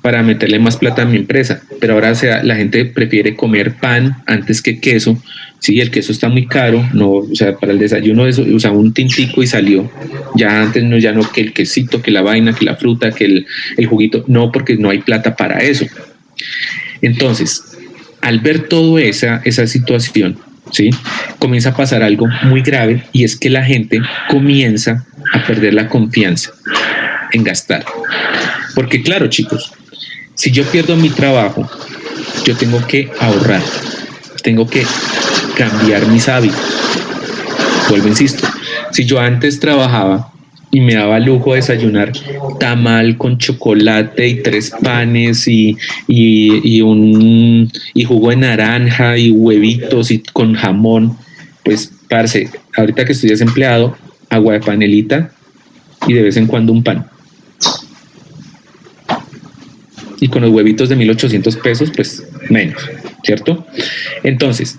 para meterle más plata a mi empresa, pero ahora la gente prefiere comer pan antes que queso. Sí, el queso está muy caro, no, o sea, para el desayuno eso, o sea, un tintico y salió. Ya antes no, ya no que el quesito, que la vaina, que la fruta, que el juguito, no, porque no hay plata para eso. Entonces, al ver toda esa situación, ¿sí? Comienza a pasar algo muy grave y es que la gente comienza a perder la confianza en gastar. Porque claro, chicos, si yo pierdo mi trabajo, yo tengo que ahorrar, tengo que cambiar mis hábitos. Vuelvo, insisto, si yo antes trabajaba y me daba lujo de desayunar tamal con chocolate y 3 panes y jugo de naranja y huevitos y con jamón, pues parce, ahorita que estoy desempleado, agua de panelita y de vez en cuando un pan. y con los huevitos de 1.800 pesos, pues menos, ¿cierto? Entonces,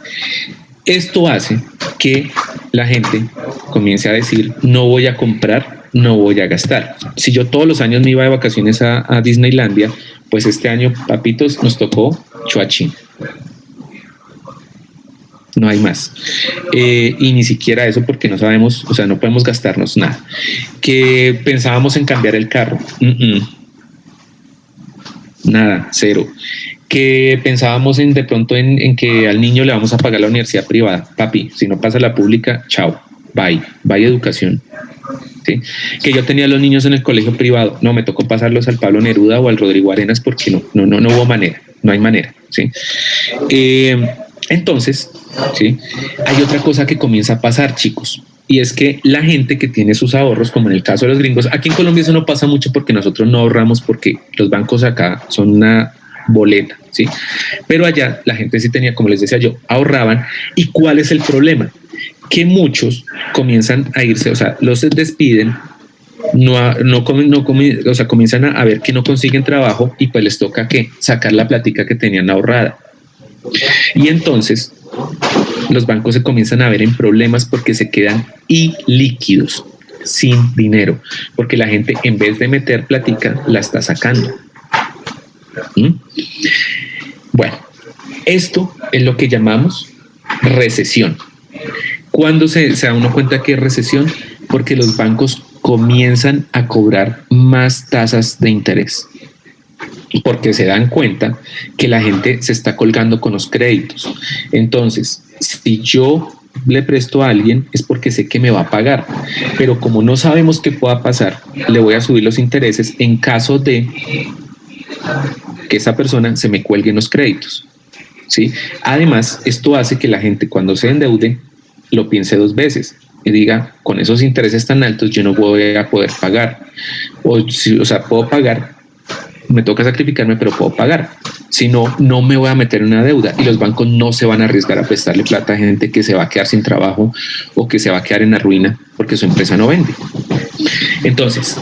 esto hace que la gente comience a decir, no voy a comprar, no voy a gastar. Si yo todos los años me iba de vacaciones a Disneylandia, pues este año, papitos, nos tocó chuachín. No hay más. Y ni siquiera eso porque no sabemos, o sea, no podemos gastarnos nada. Que pensábamos en cambiar el carro. Nada, cero. Que pensábamos de pronto en que al niño le vamos a pagar la universidad privada. Papi, si no pasa la pública, chao, bye educación. ¿Sí? Que yo tenía a los niños en el colegio privado, no, me tocó pasarlos al Pablo Neruda o al Rodrigo Arenas porque no hubo manera, no hay manera. ¿Sí? Entonces, ¿sí? Hay otra cosa que comienza a pasar, chicos, y es que la gente que tiene sus ahorros, como en el caso de los gringos, aquí en Colombia eso no pasa mucho porque nosotros no ahorramos porque los bancos acá son una boleta, ¿sí? Pero allá la gente sí tenía, como les decía yo, ahorraban. ¿Y cuál es el problema? Que muchos comienzan a irse, o sea, los despiden, o sea, comienzan a ver que no consiguen trabajo y pues les toca ¿qué? Sacar la plática que tenían ahorrada. Y entonces los bancos se comienzan a ver en problemas porque se quedan ilíquidos, sin dinero, porque la gente en vez de meter plática la está sacando. Bueno, esto es lo que llamamos recesión. ¿Cuándo se da uno cuenta que es recesión? Porque los bancos comienzan a cobrar más tasas de interés, porque se dan cuenta que la gente se está colgando con los créditos. Entonces, si yo le presto a alguien es porque sé que me va a pagar, pero como no sabemos qué pueda pasar, le voy a subir los intereses en caso de que esa persona se me cuelgue en los créditos, ¿sí? Además, esto hace que la gente cuando se endeude lo piense dos veces y diga, con esos intereses tan altos yo no voy a poder pagar, o sea, puedo pagar, me toca sacrificarme, pero puedo pagar. Si no, no me voy a meter en una deuda y los bancos no se van a arriesgar a prestarle plata a gente que se va a quedar sin trabajo o que se va a quedar en la ruina porque su empresa no vende. Entonces,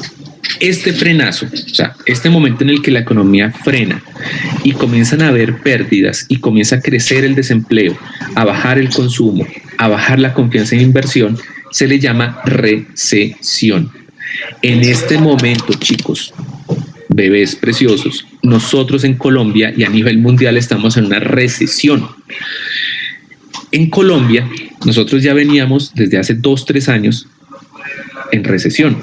este frenazo, o sea, este momento en el que la economía frena y comienzan a haber pérdidas y comienza a crecer el desempleo, a bajar el consumo, a bajar la confianza en inversión, se le llama recesión. En este momento, chicos, bebés preciosos, nosotros en Colombia y a nivel mundial estamos en una recesión. En Colombia, nosotros ya veníamos desde hace 2-3 años en recesión.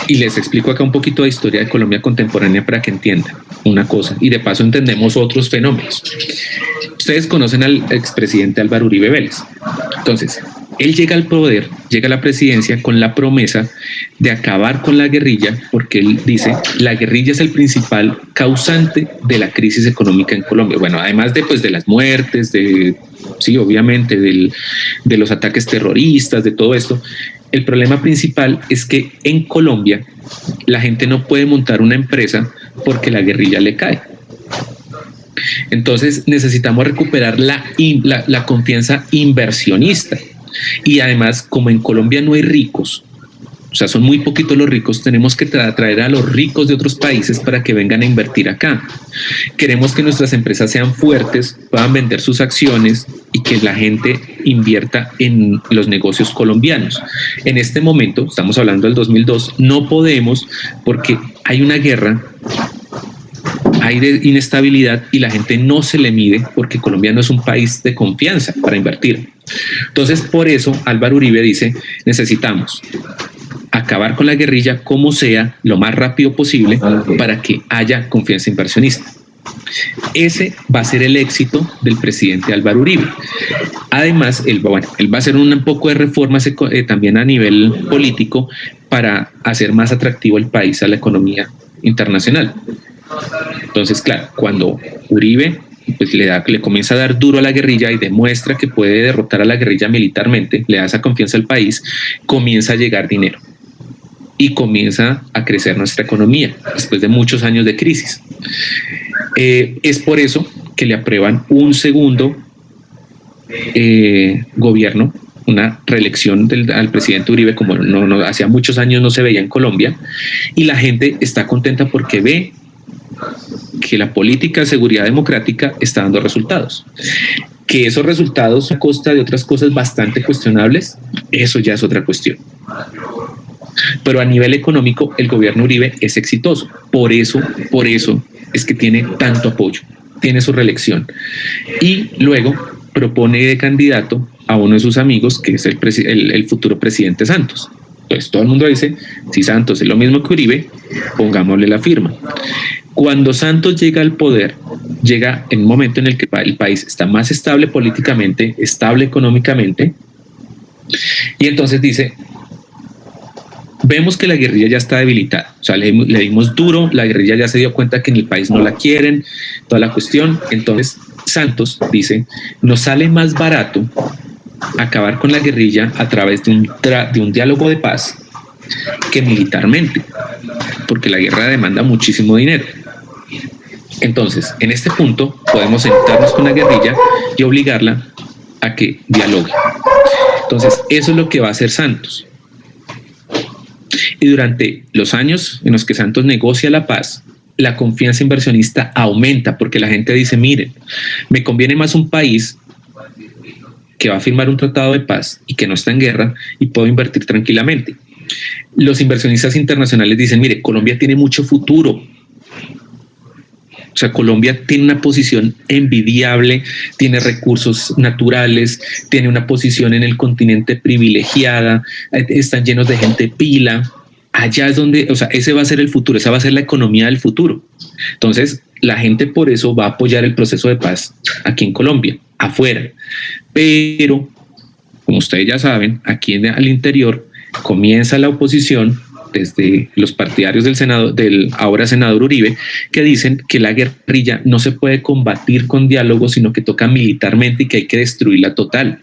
Y les explico acá un poquito de historia de Colombia contemporánea para que entiendan una cosa y de paso entendemos otros fenómenos. Ustedes conocen al expresidente Álvaro Uribe Vélez. Entonces, él llega al poder, llega a la presidencia con la promesa de acabar con la guerrilla, porque él dice, la guerrilla es el principal causante de la crisis económica en Colombia. Bueno, además de las muertes, sí, obviamente, de los ataques terroristas, de todo esto, el problema principal es que en Colombia la gente no puede montar una empresa porque la guerrilla le cae. Entonces necesitamos recuperar la confianza inversionista. Y además, como en Colombia no hay ricos, o sea, son muy poquitos los ricos, tenemos que atraer a los ricos de otros países para que vengan a invertir acá. Queremos que nuestras empresas sean fuertes, puedan vender sus acciones y que la gente invierta en los negocios colombianos. En este momento, estamos hablando del 2002, no podemos porque hay una guerra, hay inestabilidad y la gente no se le mide porque Colombia no es un país de confianza para invertir. Entonces, por eso Álvaro Uribe dice, necesitamos acabar con la guerrilla como sea, lo más rápido posible, para que haya confianza inversionista. Ese va a ser el éxito del presidente Álvaro Uribe. Además, él va a hacer un poco de reformas también a nivel político para hacer más atractivo el país a la economía internacional. Entonces, claro, cuando Uribe pues le comienza a dar duro a la guerrilla y demuestra que puede derrotar a la guerrilla militarmente, le da esa confianza al país, comienza a llegar dinero y comienza a crecer nuestra economía después de muchos años de crisis. Es por eso que le aprueban un segundo gobierno, una reelección al presidente Uribe, como hacía muchos años no se veía en Colombia, y la gente está contenta porque ve que la política de seguridad democrática está dando resultados. Que esos resultados a costa de otras cosas bastante cuestionables, eso ya es otra cuestión. Pero a nivel económico, el gobierno Uribe es exitoso. Por eso es que tiene tanto apoyo, tiene su reelección. Y luego propone de candidato a uno de sus amigos, que es el futuro presidente Santos. Entonces todo el mundo dice, si Santos es lo mismo que Uribe, pongámosle la firma. Cuando Santos llega al poder, llega en un momento en el que el país está más estable políticamente, estable económicamente, y entonces dice, vemos que la guerrilla ya está debilitada, o sea, le dimos duro, la guerrilla ya se dio cuenta que en el país no la quieren, toda la cuestión. Entonces Santos dice, nos sale más barato acabar con la guerrilla a través de un diálogo de paz que militarmente, porque la guerra demanda muchísimo dinero. Entonces, en este punto podemos sentarnos con la guerrilla y obligarla a que dialogue. Entonces, eso es lo que va a hacer Santos. Y durante los años en los que Santos negocia la paz, la confianza inversionista aumenta, porque la gente dice, miren, me conviene más un país que va a firmar un tratado de paz y que no está en guerra, y puedo invertir tranquilamente. Los inversionistas internacionales dicen, mire, Colombia tiene mucho futuro. O sea, Colombia tiene una posición envidiable, tiene recursos naturales, tiene una posición en el continente privilegiada, están llenos de gente pila. Allá es donde, o sea, ese va a ser el futuro, esa va a ser la economía del futuro. Entonces, la gente por eso va a apoyar el proceso de paz aquí en Colombia, afuera. Pero, como ustedes ya saben, aquí al interior comienza la oposición desde los partidarios del ahora senador Uribe, que dicen que la guerrilla no se puede combatir con diálogo, sino que toca militarmente y que hay que destruirla total.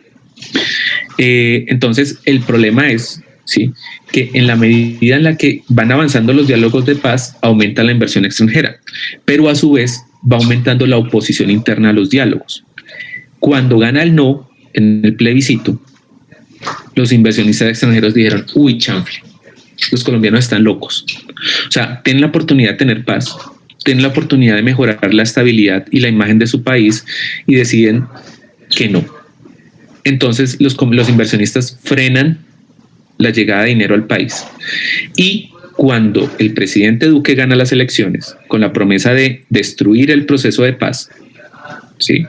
Entonces, el problema es, ¿sí?, que en la medida en la que van avanzando los diálogos de paz, aumenta la inversión extranjera, pero a su vez va aumentando la oposición interna a los diálogos. Cuando gana el no en el plebiscito, los inversionistas extranjeros dijeron, uy, chanfle, los colombianos están locos. O sea, tienen la oportunidad de tener paz, tienen la oportunidad de mejorar la estabilidad y la imagen de su país, y deciden que no. Entonces los inversionistas frenan la llegada de dinero al país. Y cuando el presidente Duque gana las elecciones con la promesa de destruir el proceso de paz, ¿sí?,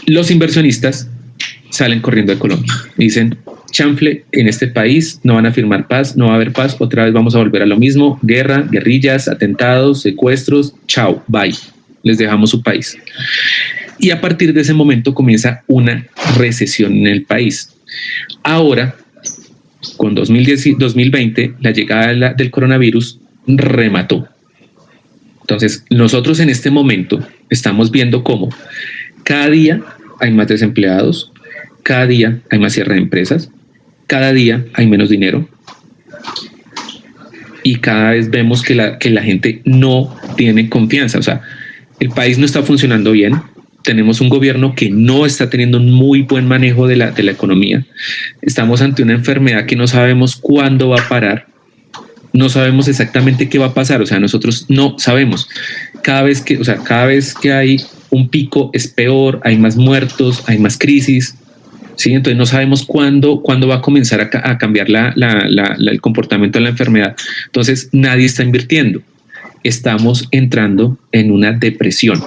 los inversionistas salen corriendo de Colombia. Dicen, chanfle, en este país no van a firmar paz, no va a haber paz, otra vez vamos a volver a lo mismo, guerra, guerrillas, atentados, secuestros, chao, bye, les dejamos su país. Y a partir de ese momento comienza una recesión en el país. Ahora, con 2020, la llegada del coronavirus remató. Entonces, nosotros en este momento estamos viendo cómo cada día hay más desempleados, cada día hay más cierre de empresas, cada día hay menos dinero, y cada vez vemos que la gente no tiene confianza. O sea, el país no está funcionando bien, tenemos un gobierno que no está teniendo un muy buen manejo de la economía, estamos ante una enfermedad que no sabemos cuándo va a parar, no sabemos exactamente qué va a pasar, o sea, nosotros no sabemos. Cada vez que hay un pico es peor, hay más muertos, hay más crisis, ¿sí? Entonces no sabemos cuándo va a comenzar a cambiar el comportamiento de la enfermedad. Entonces nadie está invirtiendo. Estamos entrando en una depresión.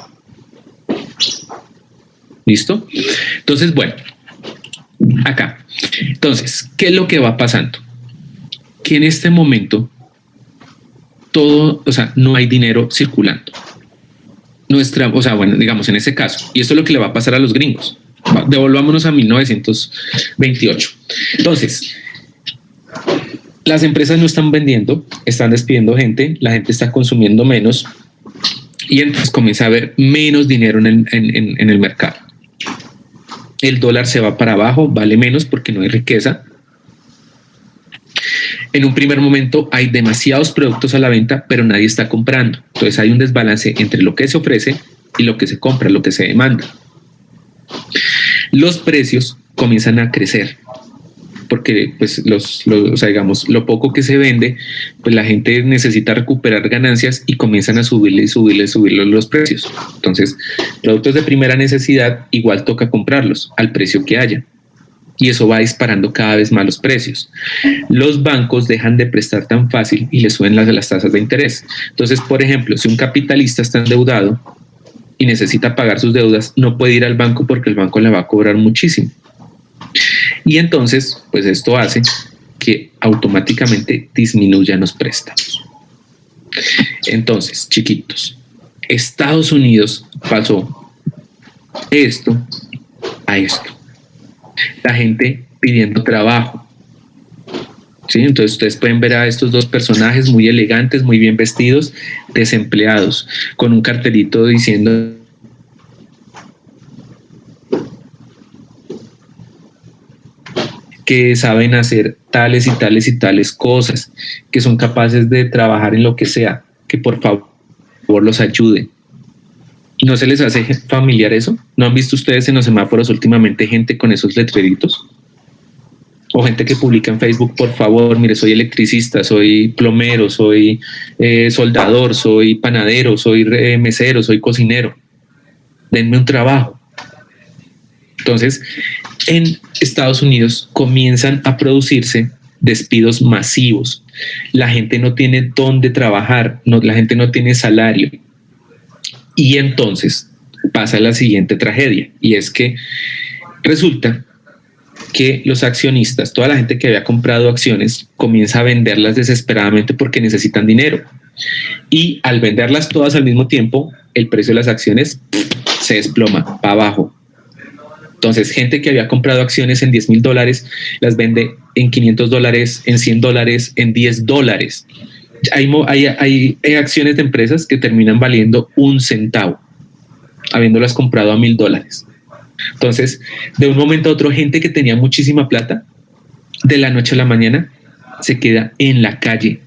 ¿Listo? Entonces, bueno, acá. Entonces, ¿qué es lo que va pasando? Que en este momento no hay dinero circulando. Digamos en ese caso, y esto es lo que le va a pasar a los gringos. Devolvámonos a 1928. Entonces, las empresas no están vendiendo, están despidiendo gente, la gente está consumiendo menos, y entonces comienza a haber menos dinero en el mercado. El dólar se va para abajo, vale menos porque no hay riqueza. En un primer momento hay demasiados productos a la venta, pero nadie está comprando. Entonces hay un desbalance entre lo que se ofrece y lo que se compra, lo que se demanda. Los precios comienzan a crecer. porque pues o sea, digamos, lo poco que se vende, pues la gente necesita recuperar ganancias y comienzan a subirle los precios. Entonces, productos de primera necesidad igual toca comprarlos al precio que haya. Y eso va disparando cada vez más los precios. Los bancos dejan de prestar tan fácil y le suben las tasas de interés. Entonces, por ejemplo, si un capitalista está endeudado y necesita pagar sus deudas, no puede ir al banco porque el banco le va a cobrar muchísimo. Y entonces, pues esto hace que automáticamente disminuyan los préstamos. Entonces, chiquitos, Estados Unidos pasó de esto a esto. La gente pidiendo trabajo. ¿Sí? Entonces ustedes pueden ver a estos dos personajes muy elegantes, muy bien vestidos, desempleados, con un cartelito diciendo que saben hacer tales y tales y tales cosas, que son capaces de trabajar en lo que sea, que por favor los ayuden. ¿No se les hace familiar eso? ¿No han visto ustedes en los semáforos últimamente gente con esos letreritos? O gente que publica en Facebook, por favor, mire, soy electricista, soy plomero, soy soldador, soy panadero, soy mesero, soy cocinero. Denme un trabajo. Entonces, en Estados Unidos comienzan a producirse despidos masivos. La gente no tiene dónde trabajar, la gente no tiene salario. Y entonces pasa la siguiente tragedia, y es que resulta que los accionistas, toda la gente que había comprado acciones, comienza a venderlas desesperadamente porque necesitan dinero. Y al venderlas todas al mismo tiempo, el precio de las acciones se desploma para abajo. Entonces, gente que había comprado acciones en $10,000 las vende en $500, en $100, en $10. Hay acciones de empresas que terminan valiendo 1 centavo, habiéndolas comprado a $1,000. Entonces, de un momento a otro, gente que tenía muchísima plata, de la noche a la mañana, se queda en la calle.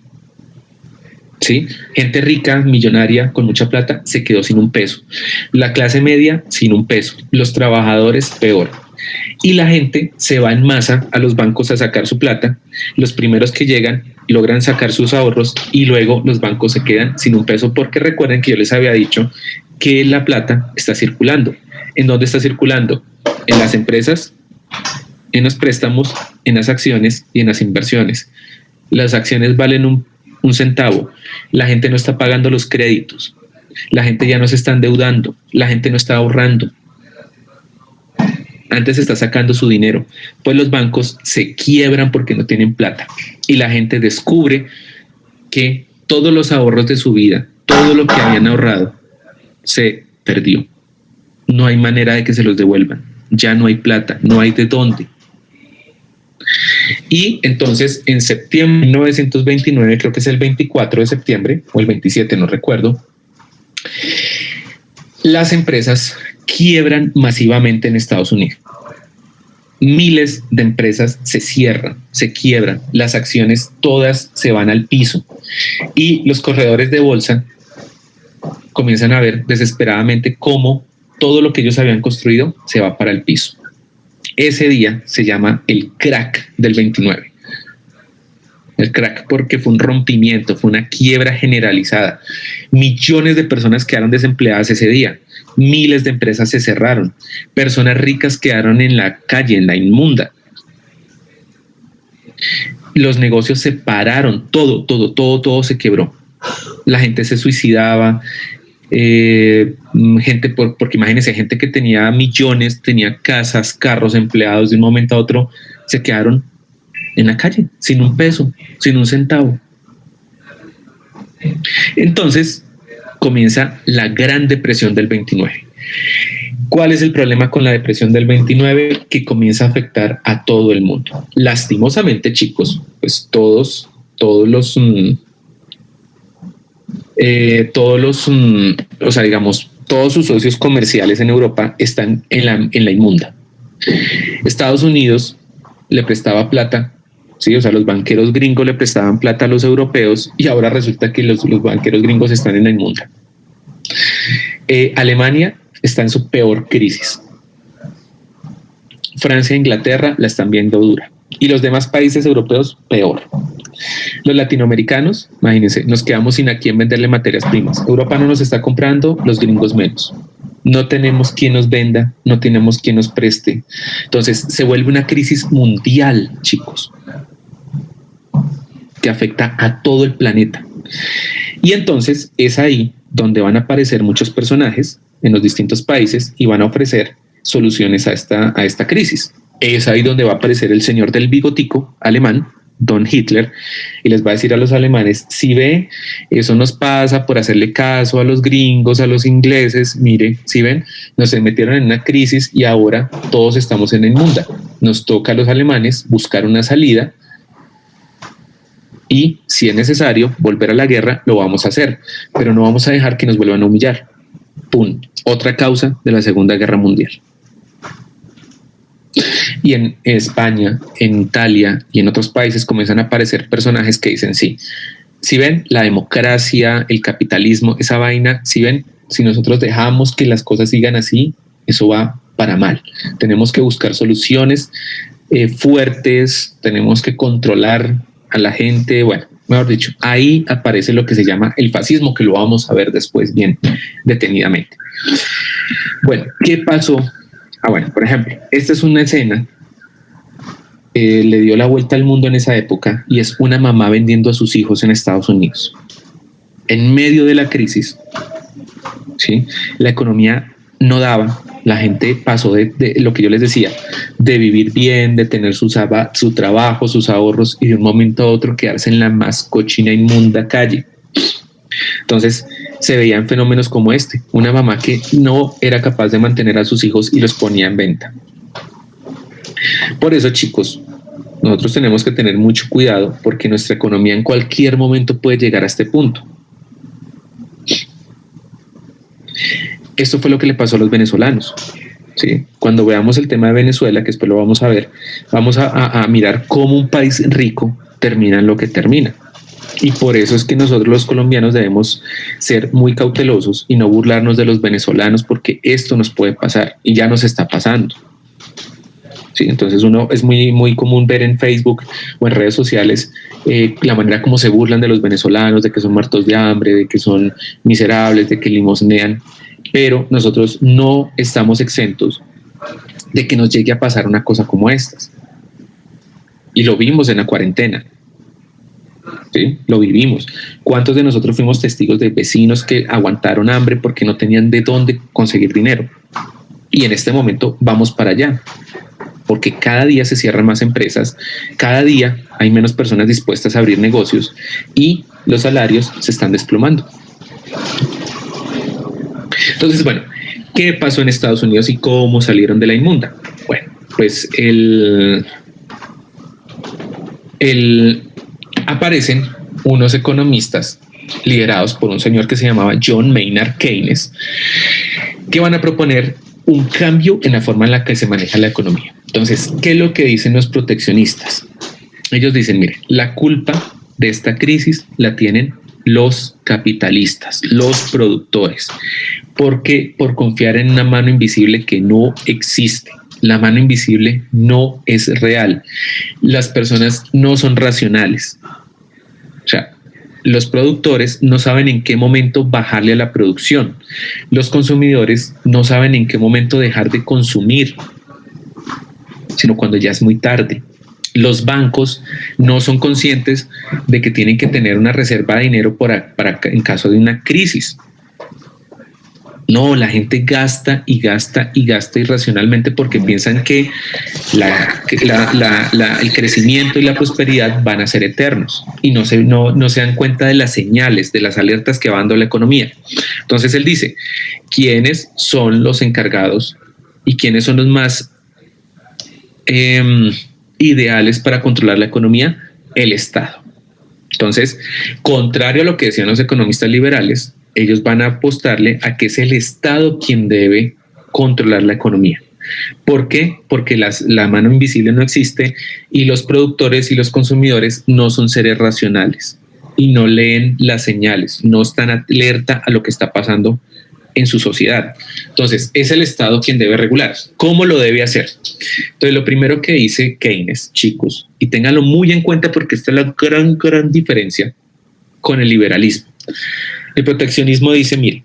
¿Sí? Gente rica, millonaria, con mucha plata, se quedó sin un peso. La clase media, sin un peso. Los trabajadores, peor. Y la gente se va en masa a los bancos a sacar su plata. Los primeros que llegan logran sacar sus ahorros y luego los bancos se quedan sin un peso, porque recuerden que yo les había dicho que la plata está circulando. ¿En dónde está circulando? En las empresas, en los préstamos, en las acciones y en las inversiones. Las acciones valen un centavo. La gente no está pagando los créditos. La gente ya no se está endeudando. La gente no está ahorrando. Antes está sacando su dinero. Pues los bancos se quiebran porque no tienen plata. Y la gente descubre que todos los ahorros de su vida, todo lo que habían ahorrado, se perdió. No hay manera de que se los devuelvan. Ya no hay plata, no hay de dónde. Y entonces en septiembre de 1929, creo que es el 24 de septiembre o el 27, no recuerdo, las empresas quiebran masivamente en Estados Unidos. Miles de empresas se cierran, se quiebran, las acciones todas se van al piso y los corredores de bolsa comienzan a ver desesperadamente cómo todo lo que ellos habían construido se va para el piso. Ese día se llama el crack del 29. El crack porque fue un rompimiento, fue una quiebra generalizada. Millones de personas quedaron desempleadas ese día. Miles de empresas se cerraron. Personas ricas quedaron en la calle, en la inmunda. Los negocios se pararon, todo se quebró. La gente se suicidaba. Gente, porque imagínense, gente que tenía millones, tenía casas, carros, empleados, de un momento a otro se quedaron en la calle, sin un peso, sin un centavo. Entonces comienza la Gran Depresión del 29. ¿Cuál es el problema con la depresión del 29? Que comienza a afectar a todo el mundo. Lastimosamente, chicos, pues todos los o sea, digamos, todos sus socios comerciales en Europa están en la inmunda. Estados Unidos le prestaba plata, ¿sí? O sea, los banqueros gringos le prestaban plata a los europeos y ahora resulta que los banqueros gringos están en la inmunda. Alemania está en su peor crisis. Francia e Inglaterra la están viendo dura. Y los demás países europeos, peor. Los latinoamericanos, imagínense, nos quedamos sin a quién venderle materias primas. Europa no nos está comprando, los gringos menos. No tenemos quien nos venda, no tenemos quien nos preste. Entonces se vuelve una crisis mundial, chicos, que afecta a todo el planeta. Y entonces es ahí donde van a aparecer muchos personajes en los distintos países y van a ofrecer soluciones a esta crisis. Es ahí donde va a aparecer el señor del bigotico alemán, Don Hitler, y les va a decir a los alemanes: si ve, eso nos pasa por hacerle caso a los gringos, a los ingleses, mire, si ven, nos metieron en una crisis y ahora todos estamos en la inmunda. Nos toca a los alemanes buscar una salida y, si es necesario volver a la guerra, lo vamos a hacer, pero no vamos a dejar que nos vuelvan a humillar. ¡Pum! Otra causa de la Segunda Guerra Mundial. Y en España, en Italia y en otros países comienzan a aparecer personajes que dicen: sí, si ven, la democracia, el capitalismo, esa vaina, si ven, si nosotros dejamos que las cosas sigan así, eso va para mal. Tenemos que buscar soluciones fuertes, tenemos que controlar a la gente. Bueno, mejor dicho, ahí aparece lo que se llama el fascismo, que lo vamos a ver después bien detenidamente. Bueno, ¿qué pasó? Bueno, por ejemplo, esta es una escena le dio la vuelta al mundo en esa época, y es una mamá vendiendo a sus hijos en Estados Unidos. En medio de la crisis, ¿sí? La economía no daba, la gente pasó de lo que yo les decía, de vivir bien, de tener su trabajo, sus ahorros, y de un momento a otro quedarse en la más cochina, inmunda calle. Entonces se veían fenómenos como este: una mamá que no era capaz de mantener a sus hijos y los ponía en venta. Por eso, chicos, nosotros tenemos que tener mucho cuidado, porque nuestra economía en cualquier momento puede llegar a este punto. Esto fue lo que le pasó a los venezolanos, ¿sí? Cuando veamos el tema de Venezuela, que después lo vamos a ver, vamos a mirar cómo un país rico termina en lo que termina. Y por eso es que nosotros los colombianos debemos ser muy cautelosos y no burlarnos de los venezolanos, porque esto nos puede pasar y ya nos está pasando. Sí, entonces es muy común ver en Facebook o en redes sociales la manera como se burlan de los venezolanos, de que son muertos de hambre, de que son miserables, de que limosnean, pero nosotros no estamos exentos de que nos llegue a pasar una cosa como estas. Y lo vimos en la cuarentena. ¿Sí? Lo vivimos. ¿Cuántos de nosotros fuimos testigos de vecinos que aguantaron hambre porque no tenían de dónde conseguir dinero? Y en este momento vamos para allá, porque cada día se cierran más empresas, cada día hay menos personas dispuestas a abrir negocios y los salarios se están desplomando. Entonces, bueno, ¿qué pasó en Estados Unidos y cómo salieron de la inmunda? Bueno, pues aparecen unos economistas liderados por un señor que se llamaba John Maynard Keynes, que van a proponer un cambio en la forma en la que se maneja la economía. Entonces, ¿qué es lo que dicen los proteccionistas? Ellos dicen: mire, la culpa de esta crisis la tienen los capitalistas, los productores, porque por confiar en una mano invisible que no existe. La mano invisible no es real. Las personas no son racionales. O sea, los productores no saben en qué momento bajarle a la producción. Los consumidores no saben en qué momento dejar de consumir, sino cuando ya es muy tarde. Los bancos no son conscientes de que tienen que tener una reserva de dinero para en caso de una crisis. No, la gente gasta y gasta y gasta irracionalmente porque piensan que el crecimiento y la prosperidad van a ser eternos y no se dan cuenta de las señales, de las alertas que va dando la economía. Entonces él dice: ¿quiénes son los encargados y quiénes son los más ideales para controlar la economía? El Estado. Entonces, contrario a lo que decían los economistas liberales, ellos van a apostarle a que es el Estado quien debe controlar la economía. ¿Por qué? Porque la mano invisible no existe y los productores y los consumidores no son seres racionales y no leen las señales, no están alerta a lo que está pasando en su sociedad. Entonces, es el Estado quien debe regular. ¿Cómo lo debe hacer? Entonces, lo primero que dice Keynes, chicos, y ténganlo muy en cuenta porque esta es la gran diferencia con el liberalismo. El proteccionismo dice, mire,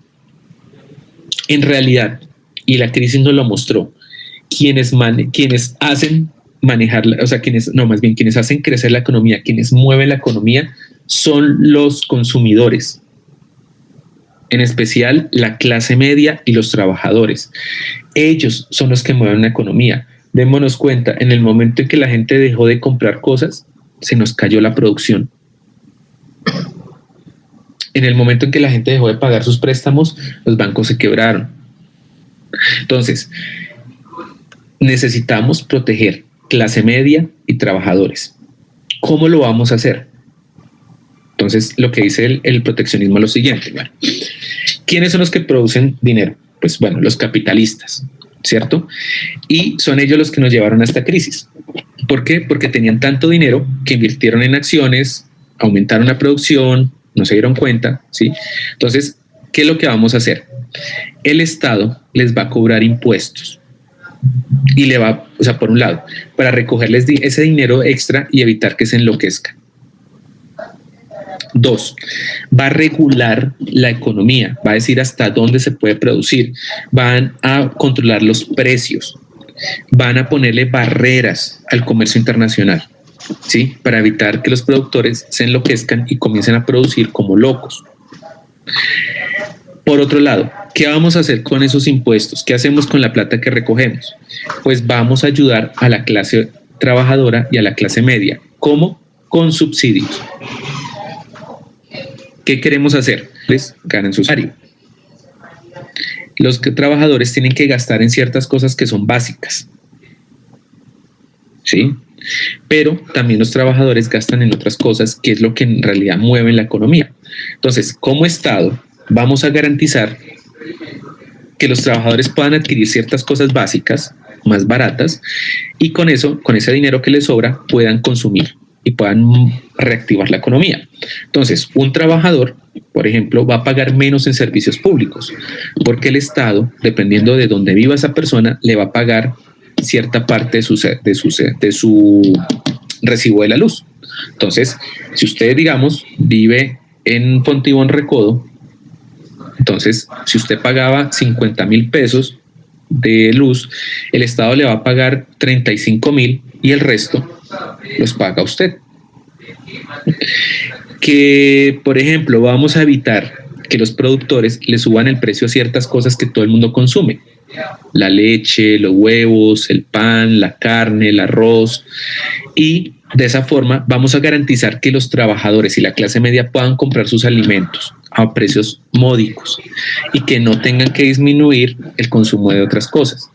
en realidad, y la crisis nos lo mostró, quienes hacen manejarla, o sea, quienes hacen crecer la economía, quienes mueven la economía, son los consumidores, en especial la clase media y los trabajadores. Ellos son los que mueven la economía. Démonos cuenta, en el momento en que la gente dejó de comprar cosas, se nos cayó la producción. En el momento en que la gente dejó de pagar sus préstamos, los bancos se quebraron. Entonces, necesitamos proteger clase media y trabajadores. ¿Cómo lo vamos a hacer? Entonces, lo que dice el proteccionismo es lo siguiente. Bueno, ¿quiénes son los que producen dinero? Pues bueno, los capitalistas, ¿cierto? Y son ellos los que nos llevaron a esta crisis. ¿Por qué? Porque tenían tanto dinero que invirtieron en acciones, aumentaron la producción, no se dieron cuenta, ¿sí? Entonces, ¿qué es lo que vamos a hacer? El Estado les va a cobrar impuestos y le va, o sea, por un lado, para recogerles ese dinero extra y evitar que se enloquezcan. 2, va a regular la economía, va a decir hasta dónde se puede producir, van a controlar los precios, van a ponerle barreras al comercio internacional, ¿sí? Para evitar que los productores se enloquezcan y comiencen a producir como locos. Por otro lado, ¿qué vamos a hacer con esos impuestos? ¿Qué hacemos con la plata que recogemos? Pues vamos a ayudar a la clase trabajadora y a la clase media. ¿Cómo? Con subsidios. ¿Qué queremos hacer? Les ganan su salario. Los trabajadores tienen que gastar en ciertas cosas que son básicas, ¿sí? Pero también los trabajadores gastan en otras cosas, que es lo que en realidad mueve la economía. Entonces, como Estado, vamos a garantizar que los trabajadores puedan adquirir ciertas cosas básicas, más baratas, y con eso, con ese dinero que les sobra, puedan consumir y puedan reactivar la economía. Entonces, un trabajador, por ejemplo, va a pagar menos en servicios públicos, porque el Estado, dependiendo de dónde viva esa persona, le va a pagar cierta parte de su recibo de la luz. Entonces, si usted, digamos, vive en Fontibón Recodo, entonces, si usted pagaba 50,000 pesos de luz, el Estado le va a pagar 35,000 y el resto los paga usted. Que, por ejemplo, vamos a evitar que los productores le suban el precio a ciertas cosas que todo el mundo consume. La leche, los huevos, el pan, la carne, el arroz. Y de esa forma vamos a garantizar que los trabajadores y la clase media puedan comprar sus alimentos a precios módicos y que no tengan que disminuir el consumo de otras cosas.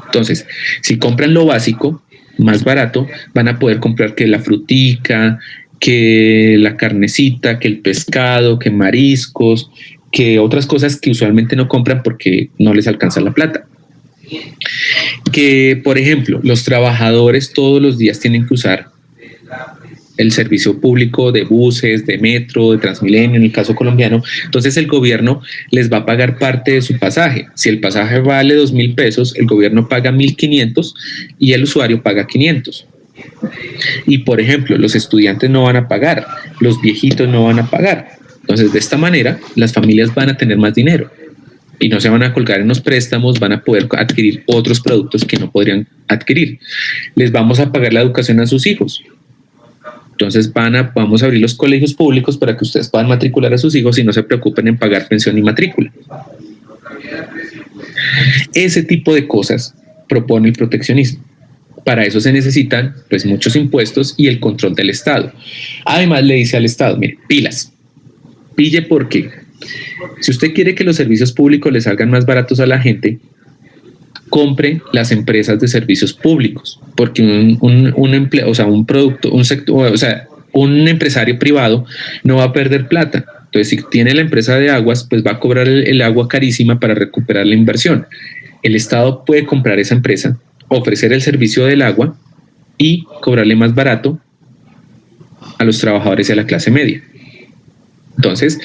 Entonces, si compran lo básico, más barato, van a poder comprar que la frutica, que la carnecita, que el pescado, que mariscos, que otras cosas que usualmente no compran porque no les alcanza la plata. Que, por ejemplo, los trabajadores todos los días tienen que usar el servicio público de buses, de metro, de Transmilenio, en el caso colombiano. Entonces el gobierno les va a pagar parte de su pasaje. Si el pasaje vale 2,000 pesos, el gobierno paga 1,500 y el usuario paga 500. Y, por ejemplo, los estudiantes no van a pagar, los viejitos no van a pagar. Entonces, de esta manera, las familias van a tener más dinero y no se van a colgar en los préstamos, van a poder adquirir otros productos que no podrían adquirir. Les vamos a pagar la educación a sus hijos. Entonces vamos a abrir los colegios públicos para que ustedes puedan matricular a sus hijos y no se preocupen en pagar pensión y matrícula. Ese tipo de cosas propone el proteccionismo. Para eso se necesitan pues muchos impuestos y el control del Estado. Además le dice al Estado, mire, pilas, pille, porque si usted quiere que los servicios públicos le salgan más baratos a la gente, compre las empresas de servicios públicos, porque un empresario privado no va a perder plata. Entonces, si tiene la empresa de aguas, pues va a cobrar el agua carísima para recuperar la inversión. El Estado puede comprar esa empresa, ofrecer el servicio del agua y cobrarle más barato a los trabajadores y a la clase media. Entonces,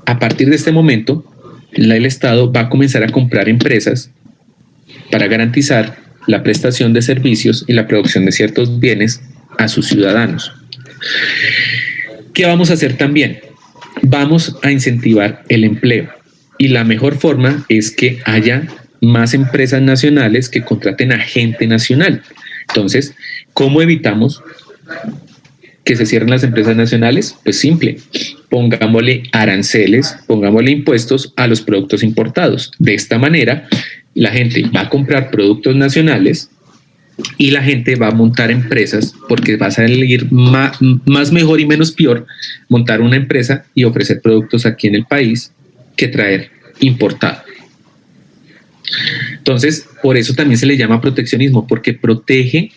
a partir de este momento, el Estado va a comenzar a comprar empresas para garantizar la prestación de servicios y la producción de ciertos bienes a sus ciudadanos. ¿Qué vamos a hacer también? Vamos a incentivar el empleo y la mejor forma es que haya más empresas nacionales que contraten a gente nacional. Entonces, ¿cómo evitamos que se cierren las empresas nacionales? Pues simple, pongámosle aranceles, pongámosle impuestos a los productos importados. De esta manera, la gente va a comprar productos nacionales y la gente va a montar empresas porque va a salir más mejor y menos peor montar una empresa y ofrecer productos aquí en el país que traer importado. Entonces, por eso también se le llama proteccionismo, porque protege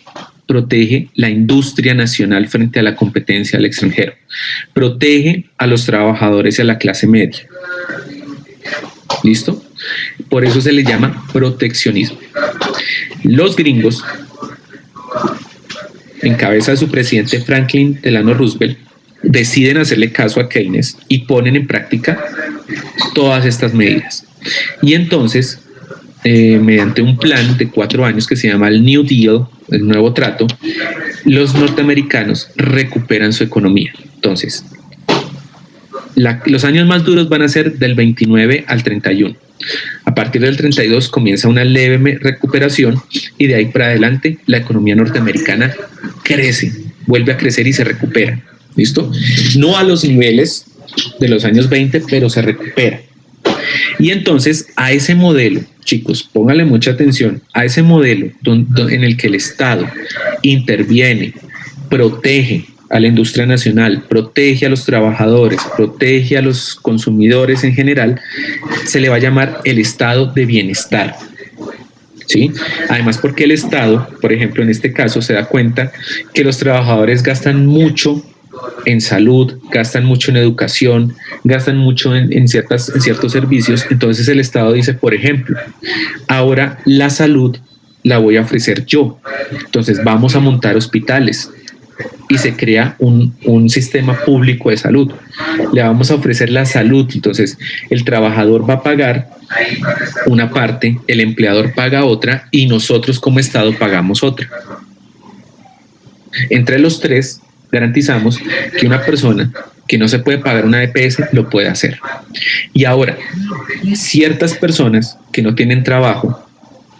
la industria nacional frente a la competencia al extranjero, protege a los trabajadores y a la clase media. ¿Listo? Por eso se le llama proteccionismo. Los gringos, en cabeza de su presidente Franklin Delano Roosevelt, deciden hacerle caso a Keynes y ponen en práctica todas estas medidas. Y entonces, mediante un plan de 4 años que se llama el New Deal, el nuevo trato, los norteamericanos recuperan su economía. Entonces, los años más duros van a ser del 29 al 31. A partir del 32 comienza una leve recuperación y de ahí para adelante la economía norteamericana crece, vuelve a crecer y se recupera. ¿Listo? No a los niveles de los años 20, pero se recupera. Y entonces a ese modelo, chicos, pónganle mucha atención, a ese modelo en el que el Estado interviene, protege a la industria nacional, protege a los trabajadores, protege a los consumidores en general, se le va a llamar el estado de bienestar. ¿Sí? Además, porque el Estado, por ejemplo, en este caso, se da cuenta que los trabajadores gastan mucho en salud, gastan mucho en educación, gastan mucho en ciertos servicios. Entonces el Estado dice, por ejemplo, ahora la salud la voy a ofrecer yo. Entonces vamos a montar hospitales y se crea un sistema público de salud. Le vamos a ofrecer la salud. Entonces el trabajador va a pagar una parte, el empleador paga otra y nosotros como Estado pagamos otra. Entre los tres garantizamos que una persona que no se puede pagar una EPS lo puede hacer. Y ahora, ciertas personas que no tienen trabajo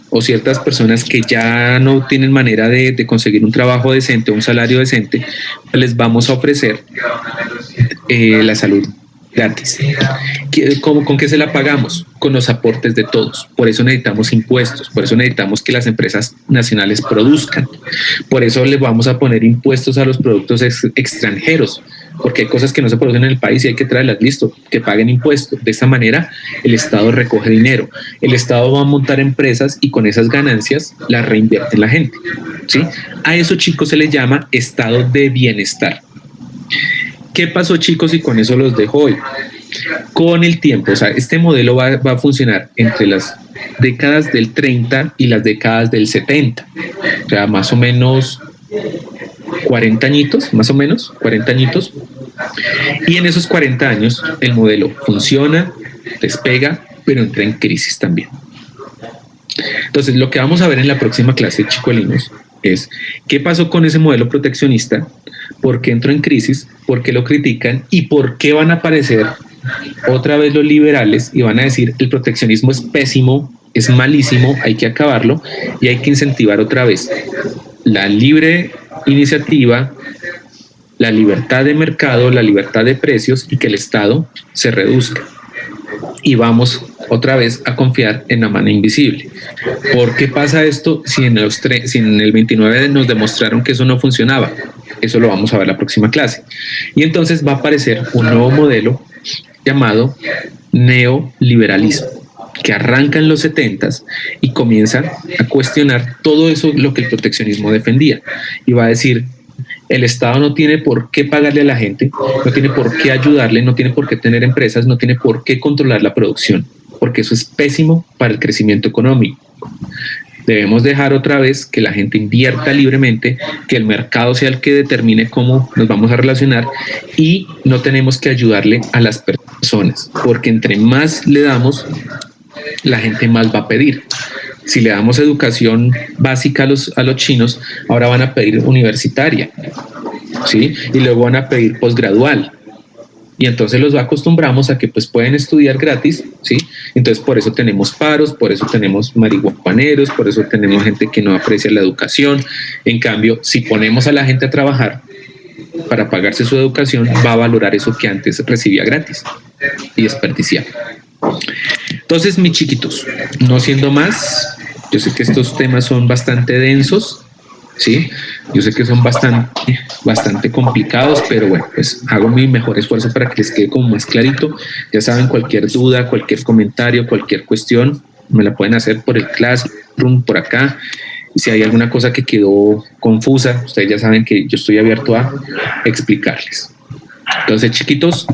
o ciertas personas que ya no tienen manera de conseguir un trabajo decente o un salario decente, les vamos a ofrecer la salud gratis. ¿Con qué se la pagamos? Con los aportes de todos. Por eso necesitamos impuestos, por eso necesitamos que las empresas nacionales produzcan. Por eso les vamos a poner impuestos a los productos extranjeros, porque hay cosas que no se producen en el país y hay que traerlas, listo, que paguen impuestos. De esta manera el Estado recoge dinero, el Estado va a montar empresas y con esas ganancias las reinvierte la gente, ¿sí? A eso, chicos, se le llama estado de bienestar. ¿Qué pasó, chicos? Y con eso los dejo hoy. Con el tiempo, o sea, este modelo va a funcionar entre las décadas del 30 y las décadas del 70. O sea, más o menos 40 añitos, más o menos 40 añitos. Y en esos 40 años el modelo funciona, despega, pero entra en crisis también. Entonces, lo que vamos a ver en la próxima clase, chicuelinos, es qué pasó con ese modelo proteccionista, por qué entró en crisis, por qué lo critican y por qué van a aparecer otra vez los liberales y van a decir el proteccionismo es pésimo, es malísimo, hay que acabarlo y hay que incentivar otra vez la libre iniciativa, la libertad de mercado, la libertad de precios y que el Estado se reduzca. Y vamos otra vez a confiar en la mano invisible. ¿Por qué pasa esto si en el 29 nos demostraron que eso no funcionaba? Eso lo vamos a ver la próxima clase. Y entonces va a aparecer un nuevo modelo llamado neoliberalismo, que arranca en los 70s y comienza a cuestionar todo eso lo que el proteccionismo defendía. Y va a decir, el Estado no tiene por qué pagarle a la gente, no tiene por qué ayudarle, no tiene por qué tener empresas, no tiene por qué controlar la producción, porque eso es pésimo para el crecimiento económico. Debemos dejar otra vez que la gente invierta libremente, que el mercado sea el que determine cómo nos vamos a relacionar, y no tenemos que ayudarle a las personas, porque entre más le damos, la gente más va a pedir. Si le damos educación básica a los chinos, ahora van a pedir universitaria, ¿sí? Y luego van a pedir posgradual. Y entonces los acostumbramos a que pues pueden estudiar gratis, ¿sí? Entonces por eso tenemos paros, por eso tenemos marihuaneros, por eso tenemos gente que no aprecia la educación. En cambio, si ponemos a la gente a trabajar para pagarse su educación, va a valorar eso que antes recibía gratis y desperdiciaba. Entonces, mis chiquitos, no siendo más, yo sé que estos temas son bastante densos, ¿sí? Yo sé que son bastante complicados, pero bueno, pues hago mi mejor esfuerzo para que les quede como más clarito. Ya saben, cualquier duda, cualquier comentario, cualquier cuestión, me la pueden hacer por el Classroom, por acá. Si hay alguna cosa que quedó confusa, ustedes ya saben que yo estoy abierto a explicarles. Entonces, chiquitos,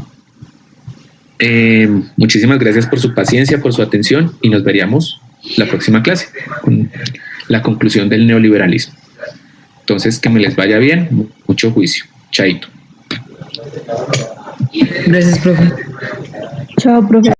muchísimas gracias por su paciencia, por su atención, y nos veríamos la próxima clase con la conclusión del neoliberalismo. Entonces, que me les vaya bien, mucho juicio. Chaito. Gracias, profe. Chao, profe.